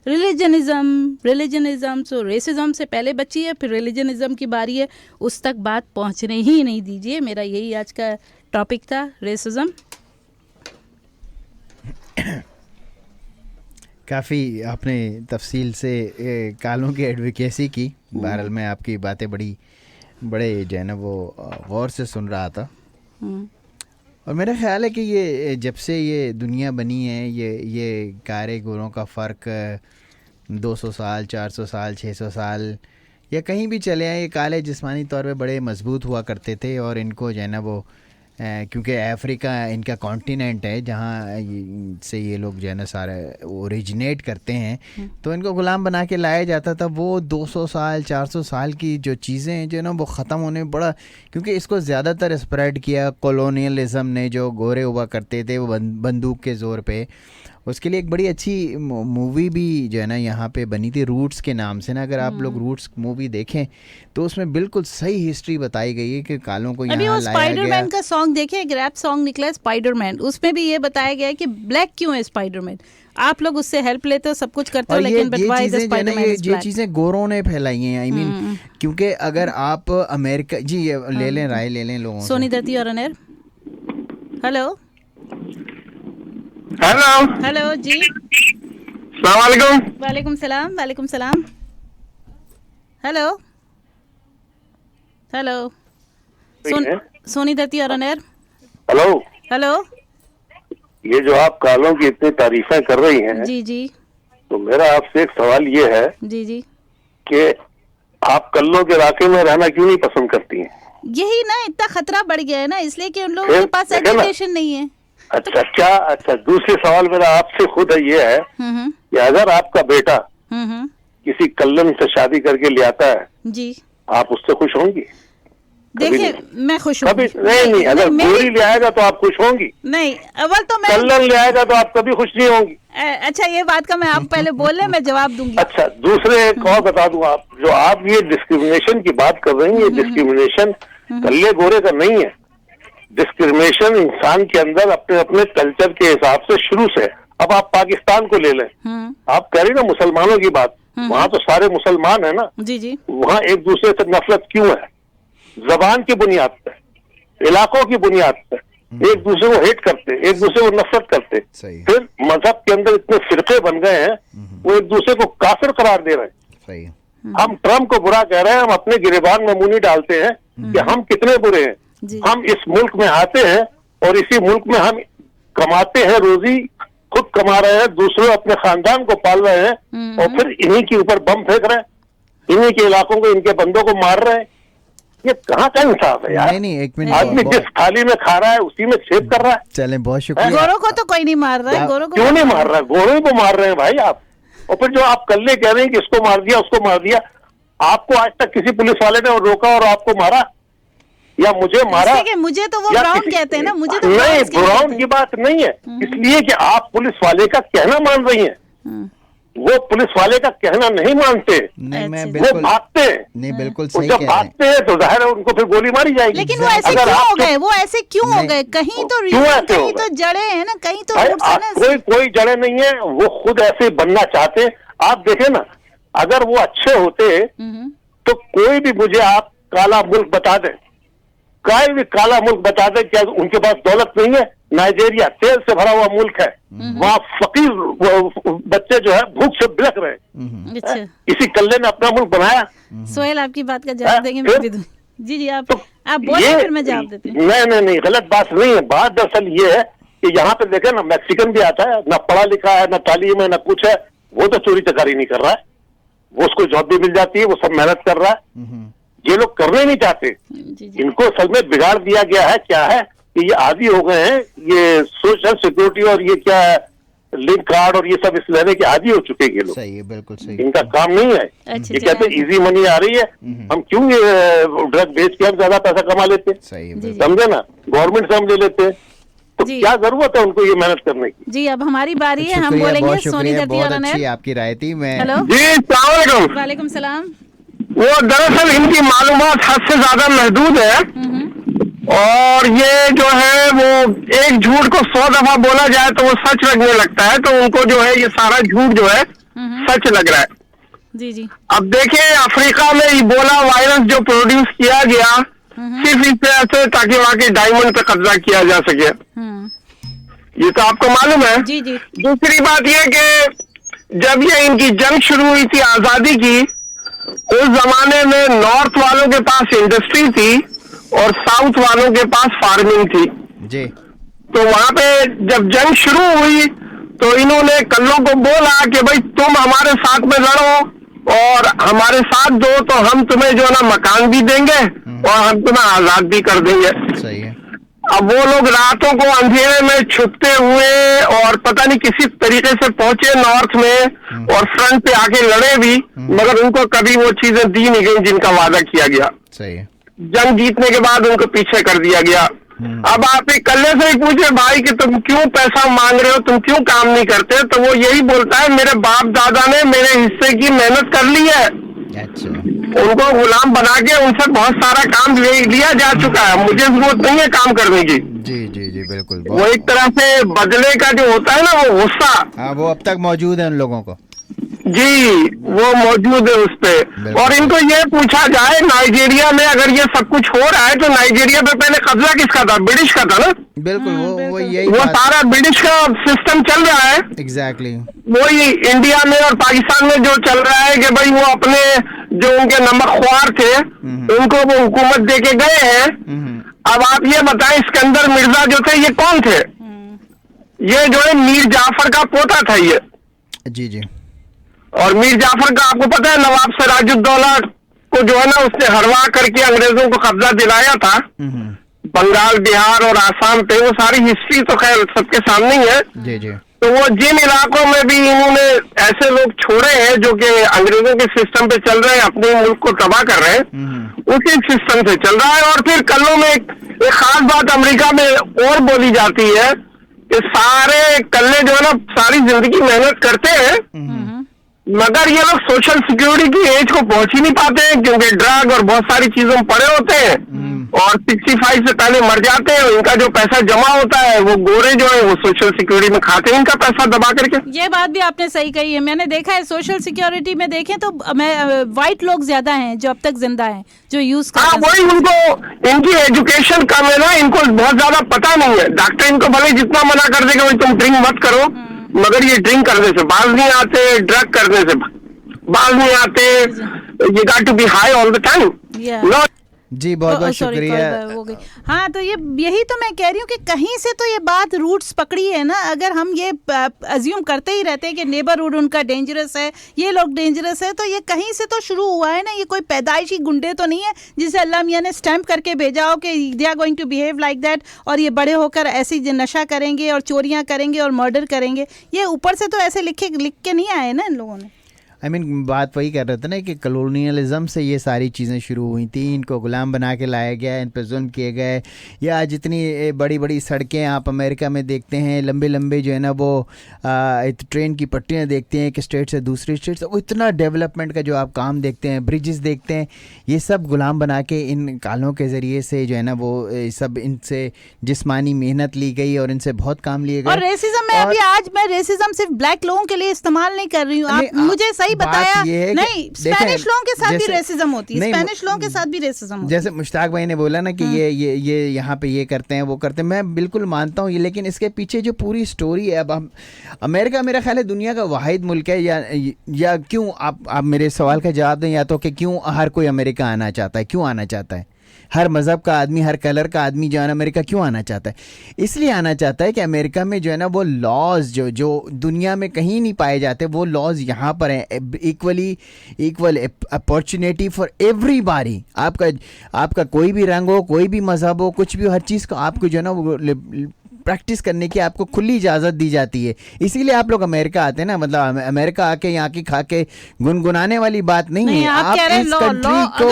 religionism. So racism से पहले बची है, फिर रिलीजनिज्म की बारी है, उस तक बात पहुंचने ही नहीं दीजिए। मेरा यही आज का टॉपिक था, रेसिज्म। काफ़ी आपने तफसील से कालों की एडवोकेसी की। बहरहाल मैं आपकी बातें बड़े जो है ना वो गौर से सुन रहा था। और मेरा ख्याल है कि ये जब से ये दुनिया बनी है, ये कारे गोरों का फ़र्क 200 साल 400 साल 600 साल या कहीं भी चले आए, ये काले जिस्मानी तौर पे बड़े मजबूत हुआ करते थे। और इनको जो है ना वो क्योंकि अफ्रीका इनका कॉन्टिनेंट है जहाँ से ये लोग जो है ना सारे ओरिजिनेट करते हैं, तो इनको ग़ुलाम बना के लाया जाता था। वो 200 साल 400 साल की जो चीज़ें हैं जो है ना वो ख़त्म होने बड़ा, क्योंकि इसको ज़्यादातर स्प्रेड किया कॉलोनियलिज़म ने। जो गोरे हुआ करते थे वो बंदूक के ज़ोर पे, उसके लिए एक बड़ी अच्छी मूवी भी जो है ना यहाँ पे बनी थी, रूट्स के नाम से ना। अगर आप लोग रूट्स मूवी देखें तो उसमें बिल्कुल सही हिस्ट्री बताई गई है कि कालों को यहाँ लाया गया। स्पाइडरमैन का सॉन्ग देखे, एक रैप सॉन्ग निकला है स्पाइडरमैन, उसमें भी ये बताया गया है कि ब्लैक क्यों है स्पाइडरमैन। आप लोग उससे हेल्प लेते हो, सब कुछ करते हो, लेकिन ये चीज़ें गोरों ने फैलाई हैं। आई मीन क्योंकि अगर आप अमेरिका जी ले लें राय ले लें लोगों। सोनी धरती और अनेर, हेलो हेलो जी, वालेकुम सलाम। हेलो सोनी धरती और अनेर, हेलो। ये जो आप कालों की इतनी तारीफें कर रही हैं, जी, तो मेरा आपसे एक सवाल ये है जी कि आप कल्लों के इलाके में रहना क्यों नहीं पसंद करती हैं? यही ना, इतना खतरा बढ़ गया है ना, इसलिए कि उन लोगों के पास एजुकेशन नहीं है। अच्छा, दूसरी सवाल मेरा आपसे खुद ये है कि अगर आपका बेटा किसी कल्लन से शादी करके ले आता है जी, आप उससे खुश होंगी? देखिए मैं खुश हूँ। नहीं, अगर गोरी ले आएगा तो आप खुश होंगी? नहीं, अव्वल तो मैं, कल्लन ले आएगा तो आप कभी खुश नहीं होंगी। अच्छा, ये बात का मैं आप पहले बोल रहे, मैं जवाब दूंगी। अच्छा, दूसरे एक और बता दूं, आप जो आप ये डिस्क्रिमिनेशन की बात कर रही हैं, ये डिस्क्रिमिनेशन कल्ले गोरे का नहीं है। डिस्क्रिमिनेशन इंसान के अंदर अपने अपने कल्चर के हिसाब से शुरू से। अब आप पाकिस्तान को ले लें, आप कह रही ना मुसलमानों की बात, वहाँ तो सारे मुसलमान है ना जी। वहाँ एक दूसरे से नफरत क्यों है? जबान की बुनियाद पे, इलाकों की बुनियाद पे एक दूसरे को हेट करते, एक दूसरे को नफरत करते। फिर मजहब के अंदर इतने फिरके बन गए हैं, वो एक दूसरे को काफिर करार दे रहे हैं। हम ट्रम्प को बुरा कह रहे हैं, हम अपने गिरेबान में मुंह डालते हैं कि हम कितने बुरे हैं। हम इस मुल्क में आते हैं और इसी मुल्क में हम कमाते हैं, रोजी खुद कमा रहे हैं, दूसरे अपने खानदान को पाल रहे हैं, और फिर इन्हीं के ऊपर बम फेंक रहे हैं, इन्हीं के इलाकों को, इनके बंदों को मार रहे हैं। ये कहाँ का इंसाफ है यार? नहीं, एक मिनट, आदमी जिस थाली में खा रहा है उसी में छेद कर रहा है। चले, बहुत शुक्रिया। गोरों को तो कोई नहीं मार रहा है, गोरों को क्यों नहीं मार रहा है? गोरों को मार रहे हैं भाई आप। और फिर जो आप कल्ले कह रहे हैं कि इसको मार दिया उसको मार दिया, आपको आज तक किसी पुलिस वाले ने रोका और आपको मारा या मुझे मारा? मुझे तो वो ब्राउन कहते हैं ना, मुझे तो नहीं, ब्राउन की बात नहीं है, इसलिए कि आप पुलिस वाले का कहना मान रही हैं। वो पुलिस वाले का कहना नहीं मानते, नहीं, मैं वो बिल्कुल भागते हैं। नहीं, बिल्कुल सही जब भागते हैं तो जाहिर है उनको फिर गोली मारी जाएगी। लेकिन वो ऐसे क्यों हो गए? वो ऐसे क्यों हो गए? कहीं तो रीजन, कहीं तो जड़े हैं ना, कहीं तो रूट्स हैं ना। कोई जड़े नहीं है, वो खुद ऐसे बनना चाहते। आप देखें ना, अगर वो अच्छे होते तो कोई भी मुझे आप काला मुल्क बता दें, कोई भी काला मुल्क बता दें, क्या उनके पास दौलत नहीं है? नाइजीरिया तेल से भरा हुआ मुल्क है, वहाँ फकीर बच्चे जो है भूख से बिलख रहे हैं। अच्छा, इसी कल्ले ने अपना मुल्क बनाया। सोहेल आपकी बात का जवाब देंगे, मैं भी दूं। जी आप बोलिए, फिर मैं जवाब देती हूँ। नहीं, गलत बात नहीं है। बात दरअसल ये है कि यहाँ पे देखे ना, मैक्सिकन भी आता है, ना पढ़ा लिखा है, ना तालीम है, ना कुछ है, वो तो चोरी चकारी नहीं कर रहा है, वो उसको जॉब भी मिल जाती है, वो सब मेहनत कर रहा है। ये लोग करने नहीं चाहते। इनको असल में बिगाड़ दिया गया है। क्या है कि ये आदी हो गए हैं, ये सोशल सिक्योरिटी और ये क्या लिंक कार्ड और ये सब इस लेने के आदी हो चुके हैं ये लोग। सही है, बिल्कुल सही। इनका काम नहीं है। ये कहते हैं इजी मनी आ रही है, हम क्यों ये ड्रग बेच के हम ज्यादा पैसा कमा लेते, समझे ना, गवर्नमेंट से हम ले लेते हैं, तो क्या जरूरत है उनको ये मेहनत करने की? जी अब हमारी बारी है, हम बोलेंगे। सोनी धरती और अनेर, आपकी राय थी। मैं हेलो जी, वालेकुम सलाम। वो दरअसल इनकी मालूमात हद से ज्यादा महदूद है, और ये जो है वो एक झूठ को 100 दफा बोला जाए तो वो सच लगने लगता है, तो उनको जो है ये सारा झूठ जो है सच लग रहा है। जी जी। अब देखिए, अफ्रीका में इबोला वायरस जो प्रोड्यूस किया गया सिर्फ इस तरह से ताकि वहाँ के डायमंड पे कब्जा किया जा सके, ये तो आपको मालूम है। जी जी। दूसरी बात ये कि जब ये इनकी जंग शुरू हुई थी आजादी की, उस जमाने में नॉर्थ वालों के पास इंडस्ट्री थी और साउथ वालों के पास फार्मिंग थी जी। तो वहां पे जब जंग शुरू हुई तो इन्होंने कल्लों को बोला कि भाई तुम हमारे साथ में लड़ो और हमारे साथ दो, तो हम तुम्हें जो है ना मकान भी देंगे और हम तुम्हें आजाद भी कर देंगे। सही है। अब वो लोग रातों को अंधेरे में छुपते हुए और पता नहीं किसी तरीके से पहुंचे नॉर्थ में और फ्रंट पे आके लड़े भी, मगर उनको कभी वो चीजें दी नहीं गई जिनका वादा किया गया। सही है। जंग जीतने के बाद उनको पीछे कर दिया गया। अब आप एक कल्ले से ही पूछे भाई कि तुम क्यों पैसा मांग रहे हो, तुम क्यों काम नहीं करते, तो वो यही बोलता है मेरे बाप दादा ने मेरे हिस्से की मेहनत कर ली है, अच्छा, उनको गुलाम बना के उनसे बहुत सारा काम लिया जा चुका है, मुझे जरूरत नहीं है काम करने की। जी जी जी बिल्कुल। वो एक तरह से बदले का जो होता है ना वो गुस्सा, हाँ वो अब तक मौजूद है उन लोगों को। जी वो मौजूद है उस पे। और इनको ये पूछा जाए नाइजीरिया में अगर ये सब कुछ हो रहा है तो नाइजीरिया पे पहले कब्जा किसका था? ब्रिटिश का था ना। बिल्कुल वो यही वो सारा ब्रिटिश का सिस्टम चल रहा है। एग्जैक्टली वही इंडिया में और पाकिस्तान में जो चल रहा है कि भाई वो अपने जो उनके नमकख्वार थे उनको वो हुकूमत दे के गए हैं। अब आप ये बताएं सिकंदर मिर्जा जो थे ये कौन थे? ये जो है मीर जाफर का पोता था ये। जी जी। और मीर जाफर का आपको पता है नवाब सिराजुद्दौला को जो है ना उसने हरवा करके अंग्रेजों को कब्जा दिलाया था बंगाल, बिहार और आसाम पे। वो सारी हिस्ट्री तो खैर सबके सामने ही है। जी जी। तो वो जिन इलाकों में भी इन्होंने ऐसे लोग छोड़े हैं जो कि अंग्रेजों के सिस्टम पे चल रहे हैं, अपने मुल्क को तबाह कर रहे हैं, उसी सिस्टम से चल रहा है। और फिर कल्लों में एक खास बात अमेरिका में और बोली जाती है कि सारे कल्ले जो है ना सारी जिंदगी मेहनत करते हैं मगर ये लोग सोशल सिक्योरिटी की एज को पहुंच ही नहीं पाते हैं क्योंकि ड्रग और बहुत सारी चीजों में पड़े होते हैं और 65 से पहले मर जाते हैं। इनका जो पैसा जमा होता है वो गोरे जो है वो सोशल सिक्योरिटी में खाते हैं इनका पैसा दबा करके। ये बात भी आपने सही कही है। मैंने देखा है सोशल सिक्योरिटी में देखें तो व्हाइट लोग ज्यादा हैं जो अब तक जिंदा हैं जो यूज कर। हाँ वही, उनको इनकी एजुकेशन कम है ना, इनको बहुत ज्यादा पता नहीं है। डॉक्टर इनको भले जितना मना कर देगा भाई तुम ड्रिंक मत करो, मगर ये ड्रिंक करने से बाज नहीं आते, ड्रग करने से बाज नहीं आते। You got to be high all the time. जी बहुत बहुत शुक्रिया। हो गई। हाँ तो ये यही तो मैं कह रही हूँ कि कहीं से तो ये बात रूट्स पकड़ी है ना। अगर हम ये अज्यूम करते ही रहते हैं कि नेबरहुड उनका डेंजरस है, ये लोग डेंजरस है, तो ये कहीं से तो शुरू हुआ है ना। ये कोई पैदाइशी गुंडे तो नहीं है जिसे अल्लाह मियाँ ने स्टैम्प करके भेजा हो कि they are going to behave like that और ये बड़े होकर ऐसी नशा करेंगे और चोरियाँ करेंगे और मर्डर करेंगे। ये ऊपर से तो ऐसे लिख के नहीं आए ना इन लोगों ने। बात वही कर रहे थे ना कि कॉलोनियलिज्म से ये सारी चीज़ें शुरू हुई थी। इनको गुलाम बना के लाया गया, इन पर जुल्म किए गए। या जितनी बड़ी बड़ी सड़कें आप अमेरिका में देखते हैं, लंबे लंबे जो है ना वो ट्रेन की पटरियाँ देखते हैं एक स्टेट से दूसरी स्टेट से, वो इतना डेवलपमेंट का जो आप काम देखते हैं, ब्रिजेस देखते हैं, ये सब गुलाम बना के इन कालों के ज़रिए से जो है ना वो सब इनसे जिस्मानी मेहनत ली गई और इनसे बहुत काम लिए गए। और रेसिज्म में अभी आज मैं रेसिज्म सिर्फ ब्लैक लोगों के लिए इस्तेमाल नहीं कर रही हूँ। आप मुझे सही बताया नहीं, स्पेनिश लोगों के साथ भी रेसिज्म होती है, स्पेनिश लोगों के साथ भी रेसिज्म होती है। जैसे मुश्ताक भाई ने बोला ना कि ये यहाँ पे ये करते हैं वो करते हैं, मैं बिल्कुल मानता हूँ ये, लेकिन इसके पीछे जो पूरी स्टोरी है। अब हम अमेरिका मेरा ख्याल है दुनिया का वाहिद मुल्क है या क्यों आप मेरे सवाल का जवाब दें, या तो कि क्यों हर कोई अमेरिका आना चाहता है, क्यों आना चाहता है, हर मज़हब का आदमी, हर कलर का आदमी जो है ना अमेरिका क्यों आना चाहता है? इसलिए आना चाहता है कि अमेरिका में जो है ना वो लॉज जो दुनिया में कहीं नहीं पाए जाते, वो लॉज यहाँ पर हैं। Equal opportunity for everybody. आपका कोई भी रंग हो, कोई भी मज़हब हो, कुछ भी हो, हर चीज़ को आपको जो है ना वो प्रैक्टिस करने की आपको खुली इजाज़त दी जाती है। इसीलिए आप लोग अमेरिका आते हैं ना, मतलब अमेरिका आके यहाँ की खा के गुनगुनाने वाली बात नहीं है। आप इस कंट्री को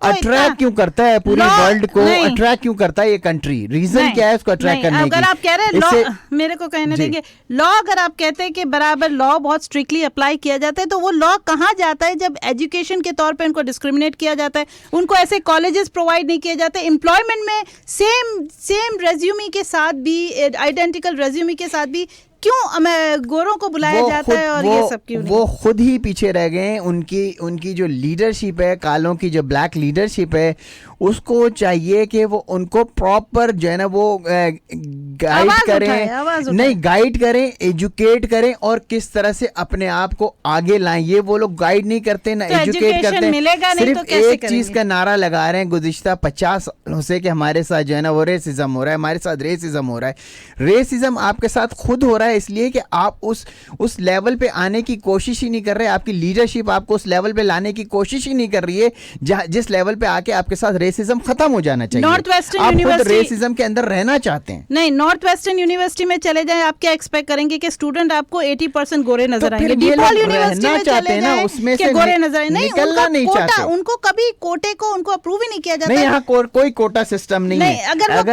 अट्रैक्ट क्यों करता है, पूरी वर्ल्ड को अट्रैक्ट क्यों करता है ये कंट्री? रीजन क्या है इसको अट्रैक्ट करने की? अगर आप कह रहे हैं लॉ, मेरे को कहने देंगे, लॉ अगर आप कहते हैं कि बराबर लॉ बहुत स्ट्रिक्टली अप्लाई किया जाता है, तो वो लॉ कहाँ जाता है जब एजुकेशन के तौर पे उनको डिस्क्रिमिनेट किया जाता है, उनको ऐसे कॉलेजेस प्रोवाइड नहीं किए जाते, एम्प्लॉयमेंट में सेम रेज्यूमी के साथ भी, आइडेंटिकल रेज्यूमी के साथ भी क्यों हमें गोरों को बुलाया जाता है और ये सब क्यों नहीं? वो खुद ही पीछे रह गए। उनकी जो लीडरशिप है, कालों की जो ब्लैक लीडरशिप है, उसको चाहिए कि वो उनको प्रॉपर जो है ना वो गाइड करें, नहीं गाइड करें, एजुकेट करें और किस तरह से अपने आप को आगे लाएं। ये वो लोग गाइड नहीं करते ना एजुकेट करते हैं, सिर्फ एक चीज का नारा लगा रहे हैं गुज़िश्ता 50 सालों से कि हमारे साथ जो है ना वो रेसिज्म हो रहा है, हमारे साथ रेसिज्म हो रहा है। रेसिज्म आपके साथ खुद हो रहा है इसलिए कि आप उस लेवल पे आने की कोशिश ही नहीं कर रहे। आपकी लीडरशिप आपको उस लेवल पे लाने की कोशिश ही नहीं कर रही है जिस लेवल पे आके आपके साथ रेसिज्म खत्म हो जाना चाहिए। नॉर्थ वेस्टर्न आप यूनिवर्सिटी रेसिज्म के अंदर रहना चाहते हैं। नहीं, नॉर्थ वेस्टर्न यूनिवर्सिटी में चले जाएं, आप क्या एक्सपेक्ट करेंगे कि स्टूडेंट आपको 80% गोरे नजर आएंगे? डीपॉल यूनिवर्सिटी में चले जाएं, उसमें से गोरे नजर आएंगे? नहीं, निकलना नहीं चाहते। उनको कभी कोटे को उनको अप्रूव ही नहीं किया जाता। नहीं, यहाँ कोई कोटा सिस्टम नहीं है। अगर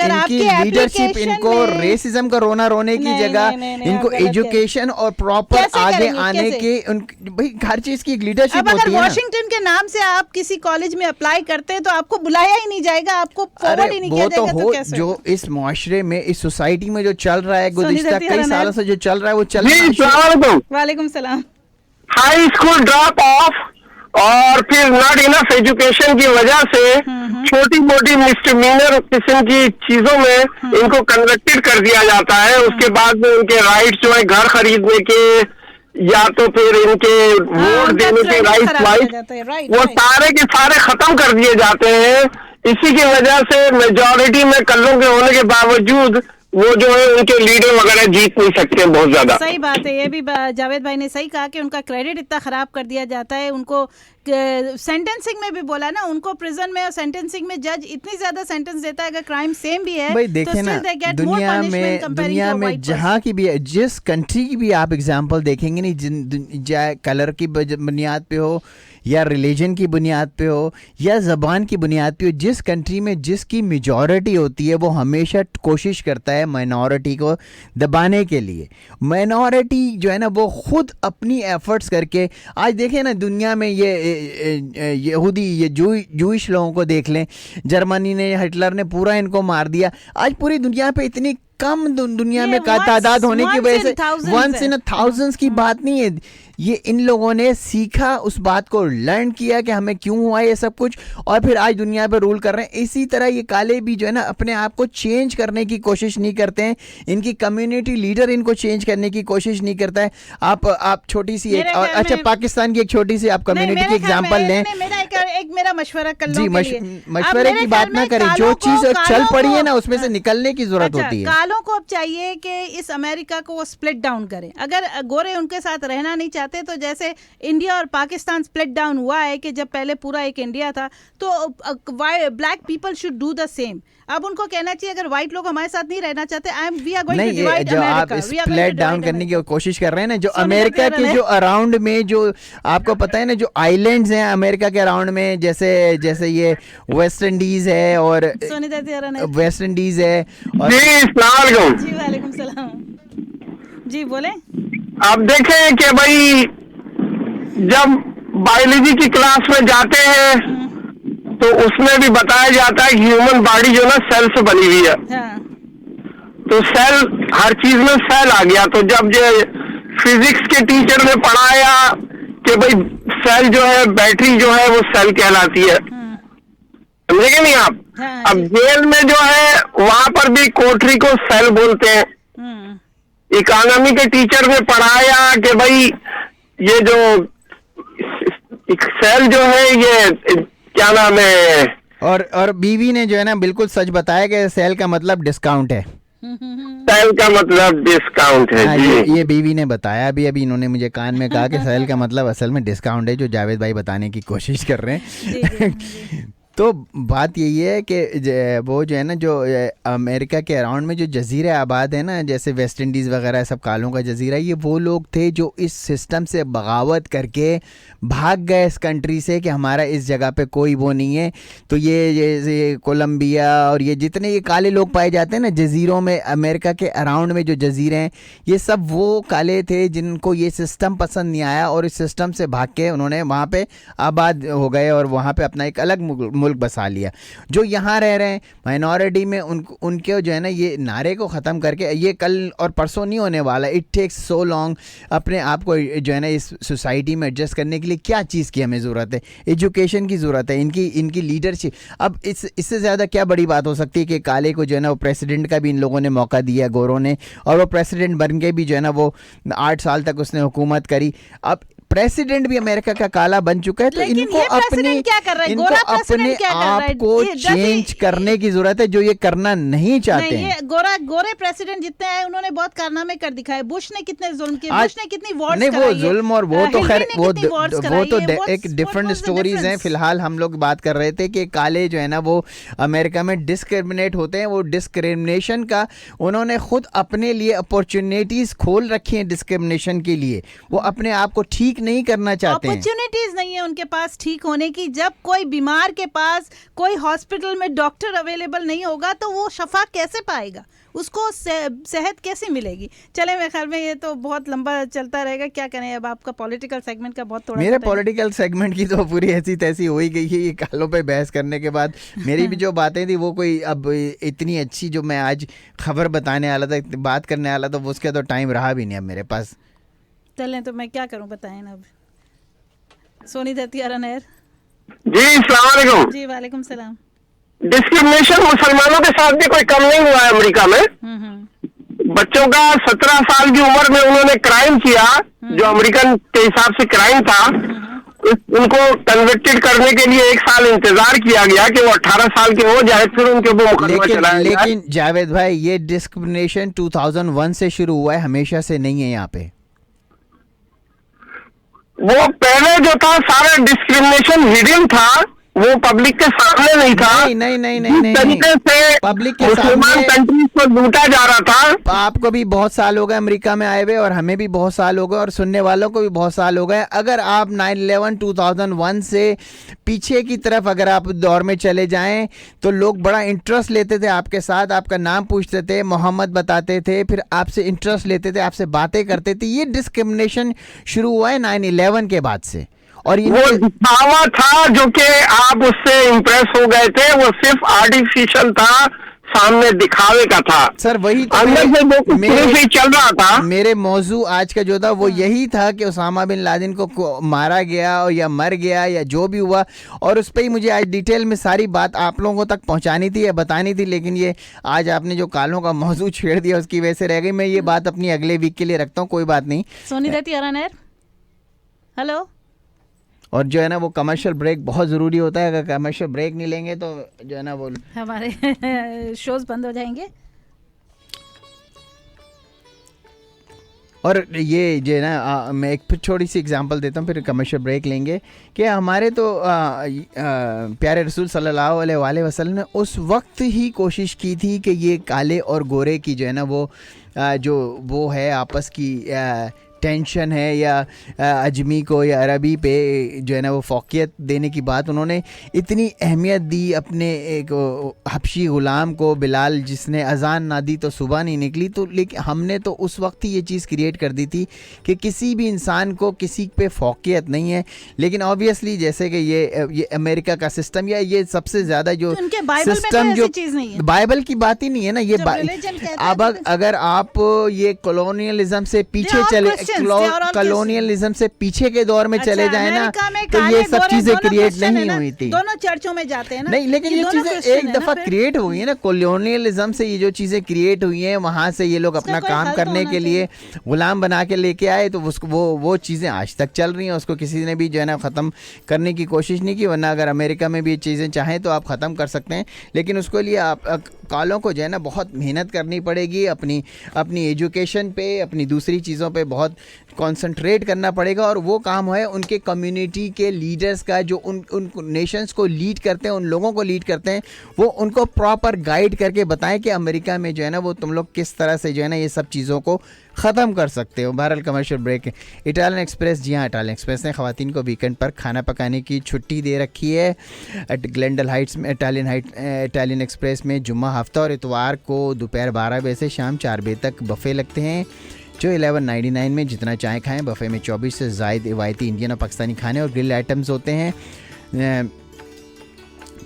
आपकी लीडरशिप इनको रेसिज्म का रोना रोने की जगह इनको एजुकेशन और प्रॉपर आगे आने के भाई हर चीज की लीडरशिप होती है। अगर वॉशिंगटन के नाम से आप किसी कॉलेज में अप्लाई करते हैं तो आपको बुलाया ही नहीं जाएगा, आपको फॉरवर्ड ही नहीं किया जाएगा, तो कैसे? जो इस मुआशरे में, इस सोसाइटी में जो चल रहा है गुज़िश्ता कई सालों से जो चल रहा है वो चल रहा है। वालेकुम सलाम। हाई स्कूल ड्रॉप ऑफ और फिर नॉट इनफ एजुकेशन की वजह से छोटी मोटी मिसडिमीनर किस्म की चीजों में इनको कन्वर्टेड कर दिया जाता है। उसके बाद में उनके राइट्स जो है घर खरीदने के या तो फिर इनके वोट देने के राइट वो सारे के सारे खत्म कर दिए जाते हैं। इसी की वजह से मेजॉरिटी में कल्लों के होने के बावजूद वो जो है उनके लीडर वगैरह जीत नहीं सकते बहुत ज्यादा। सही बात है, ये भी जावेद भाई ने सही कहा कि उनका क्रेडिट इतना खराब कर दिया जाता है। उनको सेंटेंसिंग में भी बोला ना, उनको प्रिजन में और सेंटेंसिंग में जज इतनी ज्यादा सेंटेंस देता है अगर क्राइम सेम भी है। भाई देखें ना, दुनिया में जहाँ की भी, जिस कंट्री की भी आप एग्जांपल देखेंगे नहीं, चाहे कलर की बुनियाद पे हो या रिलीजन की बुनियाद पे हो या ज़बान की बुनियाद पे हो, जिस कंट्री में जिसकी मेजॉरिटी होती है वो हमेशा कोशिश करता है माइनॉरिटी को दबाने के लिए। माइनॉरिटी जो है ना वो खुद अपनी एफर्ट्स करके, आज देखें ना दुनिया में ये यहूदी, ये जूइश लोगों को देख लें, जर्मनी ने, हिटलर ने पूरा इनको मार दिया। आज पूरी दुनिया पे इतनी कम दुनिया में का तादाद होने की वजह से, वंस इन थाउजेंड्स की बात नहीं है, ये इन लोगों ने सीखा, उस बात को लर्न किया कि हमें क्यों हुआ ये सब कुछ, और फिर आज दुनिया पे रूल कर रहे हैं। इसी तरह ये काले भी जो है ना अपने आप को चेंज करने की कोशिश नहीं करते हैं, इनकी कम्युनिटी लीडर इनको चेंज करने की कोशिश नहीं करता है। आप छोटी सी एक, और अच्छा पाकिस्तान की एक छोटी सी आप कम्युनिटी की एग्जाम्पल लें। मेरा मशवरा कर जी, मशवरे की बात ना करें, जो चीज चल पड़ी है ना उसमें से निकलने की जरूरत होती है। कालों को अब चाहिए कि इस अमेरिका को वो स्प्लिट डाउन करें। अगर गोरे उनके साथ रहना नहीं चाहते तो जैसे इंडिया और पाकिस्तान स्प्लिट डाउन हुआ है कि जब पहले पूरा एक इंडिया था, तो black people should do the same. अब उनको कहना चाहिए अगर व्हाइट लोग हमारे साथ नहीं रहना चाहते, we are going to divide America. आप स्प्लिट डाउन करने की कोशिश कर रहे हैं ना, जो अमेरिका के जो अराउंड में, जो आपको पता है ना, जो आइलैंड्स हैं अमेरिका के अराउंड में, जैसे ये वेस्ट इंडीज है और वेस्ट इंडीज है और जी वालेकुम सलाम जी, बोले। आप देखें कि भाई जब बायोलॉजी की क्लास में जाते हैं तो उसमें भी बताया जाता है कि ह्यूमन बॉडी जो ना सेल से बनी हुई है। तो सेल, हर चीज में सेल आ गया। तो जब जो फिजिक्स के टीचर ने पढ़ाया कि भाई सेल जो है, बैटरी जो है वो सेल कहलाती है, समझेंगे नहीं आप? अब जेल में जो है वहां पर भी कोठरी को सेल बोलते हैं। इकोनॉमी के टीचर ने पढ़ाया कि भाई ये जो सेल जो है ये क्या नाम है, और बीवी ने जो है ना बिल्कुल सच बताया कि सेल का मतलब डिस्काउंट है। सेल का मतलब डिस्काउंट है। जी, ये बीवी ने बताया। अभी इन्होंने मुझे कान में कहा कि सेल का मतलब असल में डिस्काउंट है, जो जावेद भाई बताने की कोशिश कर रहे हैं। तो बात यही है कि वो जो है ना, जो अमेरिका के अराउंड में जो जजीरे आबाद है ना, जैसे वेस्ट इंडीज़ वगैरह सब कालों का जजीरा, ये वो लोग थे जो इस सिस्टम से बगावत करके भाग गए इस कंट्री से कि हमारा इस जगह पे कोई वो नहीं है। तो ये कोलंबिया और ये जितने ये काले लोग पाए जाते हैं ना जजीरों में, अमेरिका के अराउंड में जो जजीरे हैं, ये सब वो काले थे जिनको ये सिस्टम पसंद नहीं आया और इस सिस्टम से भाग के उन्होंने वहाँ पे आबाद हो गए और वहाँ पे अपना एक अलग मुल्क बसा लिया। जो यहाँ रह रहे हैं माइनॉरिटी में, उनके जो है ना ये नारे को ख़त्म करके, ये कल और परसों नहीं होने वाला। इट टेक्स सो लॉन्ग अपने आप को जो है ना इस सोसाइटी में एडजस्ट करने के लिए। क्या चीज़ की हमें ज़रूरत है? एजुकेशन की ज़रूरत है, इनकी लीडरशिप। अब इससे ज़्यादा क्या बड़ी बात हो सकती है कि काले को जो है ना वो प्रेसिडेंट का भी इन लोगों ने मौका दिया, गोरों ने, और वो प्रेसिडेंट बन के भी जो है ना वो 8 साल तक उसने हुकूमत करी। अब प्रेसिडेंट भी अमेरिका का काला बन चुका है, तो इनको अपने आप को चेंज करने की जरूरत है, जो ये करना नहीं चाहते हैं। ये गोरे प्रेसिडेंट जितने आए उन्होंने बहुत कारनामे कर दिखाए। बुश ने कितने जुल्म किए, बुश ने कितनी वॉर्स नहीं, वो जुल्म और वो तो खैर वो तो एक What different was the stories हैं। difference? फिलहाल हम लोग बात कर रहे थे कि काले जो है ना वो अमेरिका में डिस्क्रिमिनेट होते हैं। वो डिस्क्रिमिनेशन का उन्होंने खुद अपने लिए अपॉर्चुनिटीज खोल रखी हैं डिस्क्रिमिनेशन के लिए। वो अपने आप को ठीक नहीं करना चाहते हैं। अपॉर्चुनिटीज नहीं है उनके पास ठीक होने की। जब कोई बीमार के पास कोई हॉस्पिटल में डॉक्टर अवेलेबल नहीं होगा तो वो शफा कैसे पाएगा, उसको सेहत कैसे मिलेगी? चले, मेरे ख्याल में ये तो बहुत लंबा चलता रहेगा। क्या करें, अब आपका पॉलिटिकल सेगमेंट का बहुत थोड़ा। मेरे पॉलिटिकल सेगमेंट की तो पूरी ऐसी तैसी हो ही गई है ये कालों पे बहस करने के बाद। मेरी भी जो बातें थी वो कोई अब इतनी अच्छी, जो मैं आज खबर बताने वाला था, बात करने वाला था, वो उसका तो टाइम रहा भी नहीं अब मेरे पास। चलें, तो मैं क्या करूं, बताएं ना। अब सोनी दत्ती अरनैर जी, अस्सलाम वालेकुम। जी, वालेकुम सलाम। डिस्क्रिमिनेशन मुसलमानों के साथ भी कोई कम नहीं हुआ है अमेरिका में। बच्चों का 17 साल की उम्र में उन्होंने क्राइम किया, जो अमेरिकन के हिसाब से क्राइम था। उनको कन्विक्टेड करने के लिए 1 साल इंतजार किया गया कि वो 18 साल के हो जाए, फिर उनके ऊपर मुकदमा चलाया जाए। लेकिन जावेद भाई, ये डिस्क्रिमिनेशन 2001 से शुरू हुआ है, हमेशा से नहीं है। यहाँ पे वो पहले जो था सारा डिस्क्रिमिनेशन हिडन था, वो पब्लिक के सामने नहीं था। नहीं, तरीके से पब्लिक के मुसलमान कंट्रीज को लूटा जा रहा था। आपको भी बहुत साल हो गए अमेरिका में आए हुए, और हमें भी बहुत साल हो गए, और सुनने वालों को भी बहुत साल हो गए। अगर आप 9/11 2001 से पीछे की तरफ अगर आप दौर में चले जाएं, तो लोग बड़ा इंटरेस्ट लेते थे आपके साथ, आपका नाम पूछते थे, मोहम्मद बताते थे, फिर आपसे इंटरेस्ट लेते थे, आपसे बातें करते थे। ये डिस्क्रिमिनेशन शुरू हुआ है 9/11 के बाद से। और वो दिखावा था जो कि आप उससे इम्प्रेस हो गए थे, वो सिर्फ आर्टिफिशियल था, सामने दिखावे का था सर। वही तो अंदर से मेरे चल रहा था। मेरे मौजू आज का जो था वो यही था कि उसामा बिन लादेन को मारा गया और या मर गया या जो भी हुआ, और उस पर ही मुझे आज डिटेल में सारी बात आप लोगों तक पहुंचानी थी या बतानी थी। लेकिन ये आज आपने जो कालों का मौजू छेड़ दिया उसकी वजह से रह गई। मैं ये बात अपनी अगले वीक के लिए रखता हूँ, कोई बात नहीं। सोनी दत्ती अरनैर, हेलो। और जो है ना वो कमर्शियल ब्रेक बहुत ज़रूरी होता है। अगर कमर्शियल ब्रेक नहीं लेंगे तो जो है ना वो हमारे शोज बंद हो जाएंगे। और ये जो है ना मैं एक छोटी सी एग्जांपल देता हूँ, फिर कमर्शियल ब्रेक लेंगे। कि हमारे तो प्यारे रसूल सल्लल्लाहु अलैहि वसल्लम ने उस वक्त ही कोशिश की थी कि ये काले और गोरे की जो है ना वो है आपस की टेंशन है, या अजमी को या अरबी पे जो है ना वो फ़ौक़ियत देने की बात, उन्होंने इतनी अहमियत दी अपने एक हबशी ग़ुलाम को, बिलाल, जिसने अज़ान ना दी तो सुबह नहीं निकली। तो लेकिन हमने तो उस वक्त ही ये चीज़ क्रिएट कर दी थी कि किसी भी इंसान को किसी पे फ़ौक़ियत नहीं है। लेकिन ऑब्वियसली जैसे कि ये अमेरिका का सिस्टम, या ये सबसे ज़्यादा जो सिस्टम, जो बाइबल की बात ही नहीं है ना ये। अब अगर आप ये कॉलोनियलिज्म से पीछे चले, कॉलोनियलिज्म से पीछे के दौर में चले जाए ना, तो ये सब चीजें क्रिएट नहीं हुई थी। दोनों चर्चों में जाते हैं ना। नहीं, लेकिन ये चीजें एक दफा क्रिएट हुई है ना, कॉलोनियलिज्म से ये जो चीजें क्रिएट हुई हैं, वहां से ये लोग अपना काम करने के लिए गुलाम बना के लेके आए, तो उसको वो चीजें आज तक चल रही हैं। उसको किसी ने भी जो है ना ख़त्म करने की कोशिश नहीं की। वरना अगर अमेरिका में भी ये चीज़ें चाहें तो आप ख़त्म कर सकते हैं, लेकिन उसके लिए आप कालों को जो है ना बहुत मेहनत करनी पड़ेगी, अपनी एजुकेशन पे, अपनी दूसरी चीज़ों पे बहुत कंसंट्रेट करना पड़ेगा, और वो काम है उनके कम्युनिटी के लीडर्स का, जो उन नेशंस को लीड करते हैं, उन लोगों को लीड करते हैं, वो उनको प्रॉपर गाइड करके बताएं कि अमेरिका में जो है ना वो तुम लोग किस तरह से जो है ना ये सब चीज़ों को ख़त्म कर सकते हो। बहरहाल कमर्शियल ब्रेक। इटालियन एक्सप्रेस, जी हाँ, इटालियन एक्सप्रेस ने ख़वातीन को वीकेंड पर खाना पकाने की छुट्टी दे रखी है। ग्लेंडल हाइट्स में इटालियन एक्सप्रेस में जुम्मा, हफ्ता और इतवार को दोपहर 12 बजे से शाम 4 बजे तक बफ़े लगते हैं जो 11.99 में जितना चाय खाएं। बफ़े में 24 से ज़ायद रिवायती इंडियन और पाकिस्तानी खाने और ग्रिल आइटम्स होते हैं।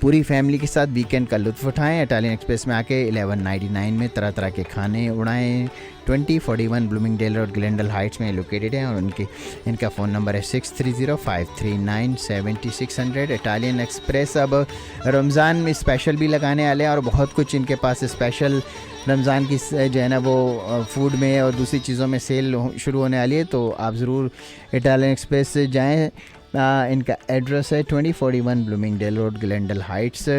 पूरी फैमिली के साथ वीकेंड का लुत्फ़ उठाएं। इटालियन एक्सप्रेस में आके 11.99 में तरह तरह के खाने उड़ाएं। 2041 ब्लूमिंगडेल रोड ग्लेंडल हाइट्स में लोकेटेड है, और इनका फ़ोन नंबर है 6305397600। इटालियन एक्सप्रेस अब रमज़ान में स्पेशल भी लगाने वाले हैं, और बहुत कुछ इनके पास स्पेशल रमज़ान की जो है ना वो फूड में और दूसरी चीज़ों में सेल शुरू होने वाली है, तो आप ज़रूर इटालियन एक्सप्रेस से जाएँ। इनका एड्रेस है 2041 Bloomingdale road Glendale Heights.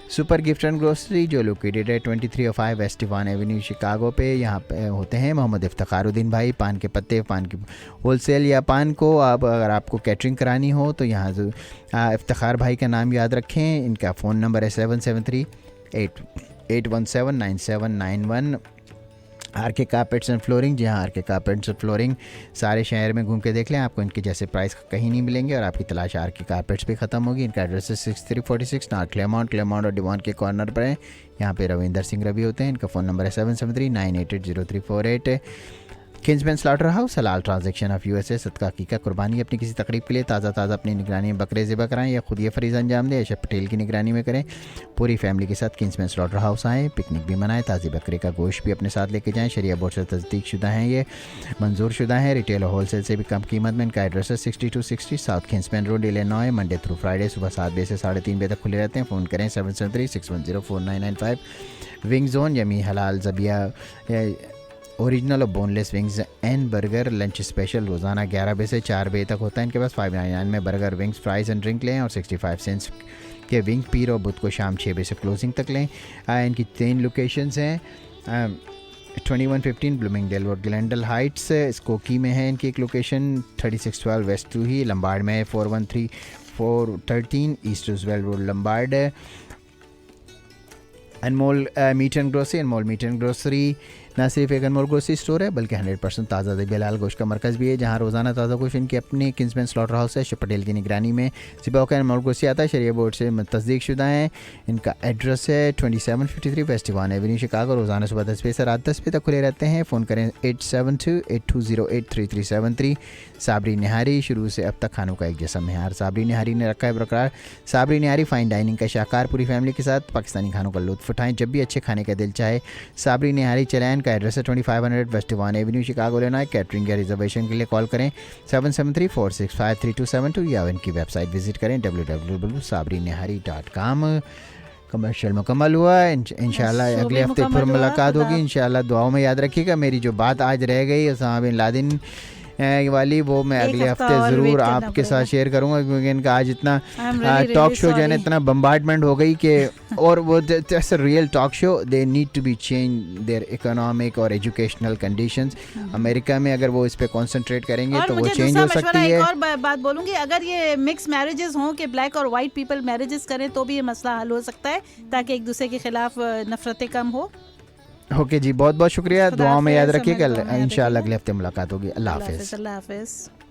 Super Gift and Grocery जो लोकेटेड है 2305 वेस्ट डिवान एवेन्यू शिकागो पे, यहाँ पे होते हैं मोहम्मद इफ्तिखारुद्दीन भाई। पान के पत्ते, पान की होलसेल या पान को आप अगर आपको कैटरिंग करानी हो तो यहाँ इफ्तिखार भाई का नाम याद रखें। इनका फ़ोन नंबर है 773-817-9791। आर के कारपेट्स एंड फ्लोरिंग, जी हाँ, आर के कारपेट्स एंड फ्लोरिंग सारे शहर में घूम के देख लें, आपको इनके जैसे प्राइस कहीं नहीं मिलेंगे, और आपकी तलाश आर के कारपेट्स पे ख़त्म होगी। इनका एड्रेस है 6346 नॉर्थ क्लेमॉन्ट और डिवान के कॉर्नर पर है। यहाँ पे रविंदर सिंह रवि होते हैं। इनका फ़ोन नंबर है 773-988-0348। किंग्समैन स्लॉटर हाउस, हलाल ट्रांजैक्शन ऑफ यूएसए, सदका हकीका कुर्बानी अपनी किसी तकरीब के लिए ताज़ा अपनी निगरानी में बकरे ज़िबा कराएं या खुद ये फरीज़ अंजाम दें, ऐशा पटेल की निगरानी में करें। पूरी फैमिली के साथ किंग्समैन स्लॉटर हाउस आएँ, पिकनिक भी मनाएं, ताज़ी बकरे का गोश्त भी अपने साथ लेके जाएँ। शरिया बोर्ड से तस्दीक शुदा हैं, ये मंजूर शुदा हैं। रिटेल और होलसेल से भी कम कीमत में। इनका एड्रेस है 6260 south Kingsman road, Illinois. Monday through Friday सुबह 7 बजे से 3:30 बजे तक खुले रहते हैं। फ़ोन करें 773-610-4995। विंग जोन, यमी हलाल ज़बिया ओरिजिनल और boneless wings and burger lunch special रोज़ाना 11 बजे से 4 बजे तक होता है इनके पास। 599 में burger, wings, fries and drink लें, और 65 सेंट्स के विंग पीर और बुध को शाम 6 बजे से क्लोजिंग तक लें। इनकी 3 लोकेशंस हैं। 2115 Bloomingdale road Glendale Heights Skokie में है इनकी एक लोकेशन। 3612 वेस्ट टू ही लंबार्ड में है। 413 east Roosevelt road Lombard. Anmol meat and grocery ना सिर्फ एक अनमोल ग्रोसरी स्टोर है बल्कि 100% ताज़ा ज़बी हलाल गोश्त का मरकज़ भी है, जहाँ रोज़ाना ताज़ा गोश्त इनकी अपनी किंग्समैन स्लॉटर हाउस है, पटेल की निगरानी में सिबा का अनमोल ग्रोसरी आता है, शरिया बोर्ड से तस्दीक शुदा है। इनका एड्रेस है 2753 वेस्ट डिवान एवेन्यू शिकागो। रोज़ाना सुबह 10 बजे से रात 10 बजे तक खुले रहते हैं। फ़ोन करें 872820833373। साबरी निहारी, शुरू से अब तक खानों का एक जैसा मेहार साबरी निहारी ने रखा है बरकरार। साबरी निहारी फ़ाइन डाइनिंग का शाहकार, पूरी फैमिली के साथ पाकिस्तानी खानों का लुत्फ़ उठाएं जब भी अच्छे खाने का दिल चाहे। साबरी निहारी चलाएं का एड्रेस है 2500 वेस्ट डिवान एवेन्यू शिकागो लेना है। कैटरिंग या रिजर्वेशन के लिए कॉल करें 7734653272 या इनकी वेबसाइट विजिट करें www.sabrinehari.com। कमर्शियल मुकम्मल हुआ। इंशाल्लाह अगले हफ्ते फिर मुलाकात होगी। इंशाल्लाह दुआओं में याद रखिएगा। मेरी जो बात आज रह गई उसामा बिन लादेन वाली, वो मैं अगले हफ्ते ज़रूर आपके साथ शेयर करूंगा, क्योंकि इनका आज इतना टॉक शो जो है ना इतना बम्बार्डमेंट हो गई कि, और वो जैसे real talk show, they need to be change their economic और एजुकेशनल कंडीशंस। अमेरिका में अगर वो इस पे कंसंट्रेट करेंगे तो वो चेंज हो सकती है। एक और बात बोलूँगी, अगर ये मिक्स मैरिजेस हों कि ब्लैक और वाइट पीपल मैरिजेस करें तो भी ये मसला हल हो सकता है, ताकि एक दूसरे के खिलाफ नफरतें कम हो। ओके जी, बहुत बहुत शुक्रिया। दुआओं में याद रखिएगा। इंशाल्लाह अगले हफ्ते मुलाकात होगी। अल्लाह हाफिज़। अल्लाह हाफिज़।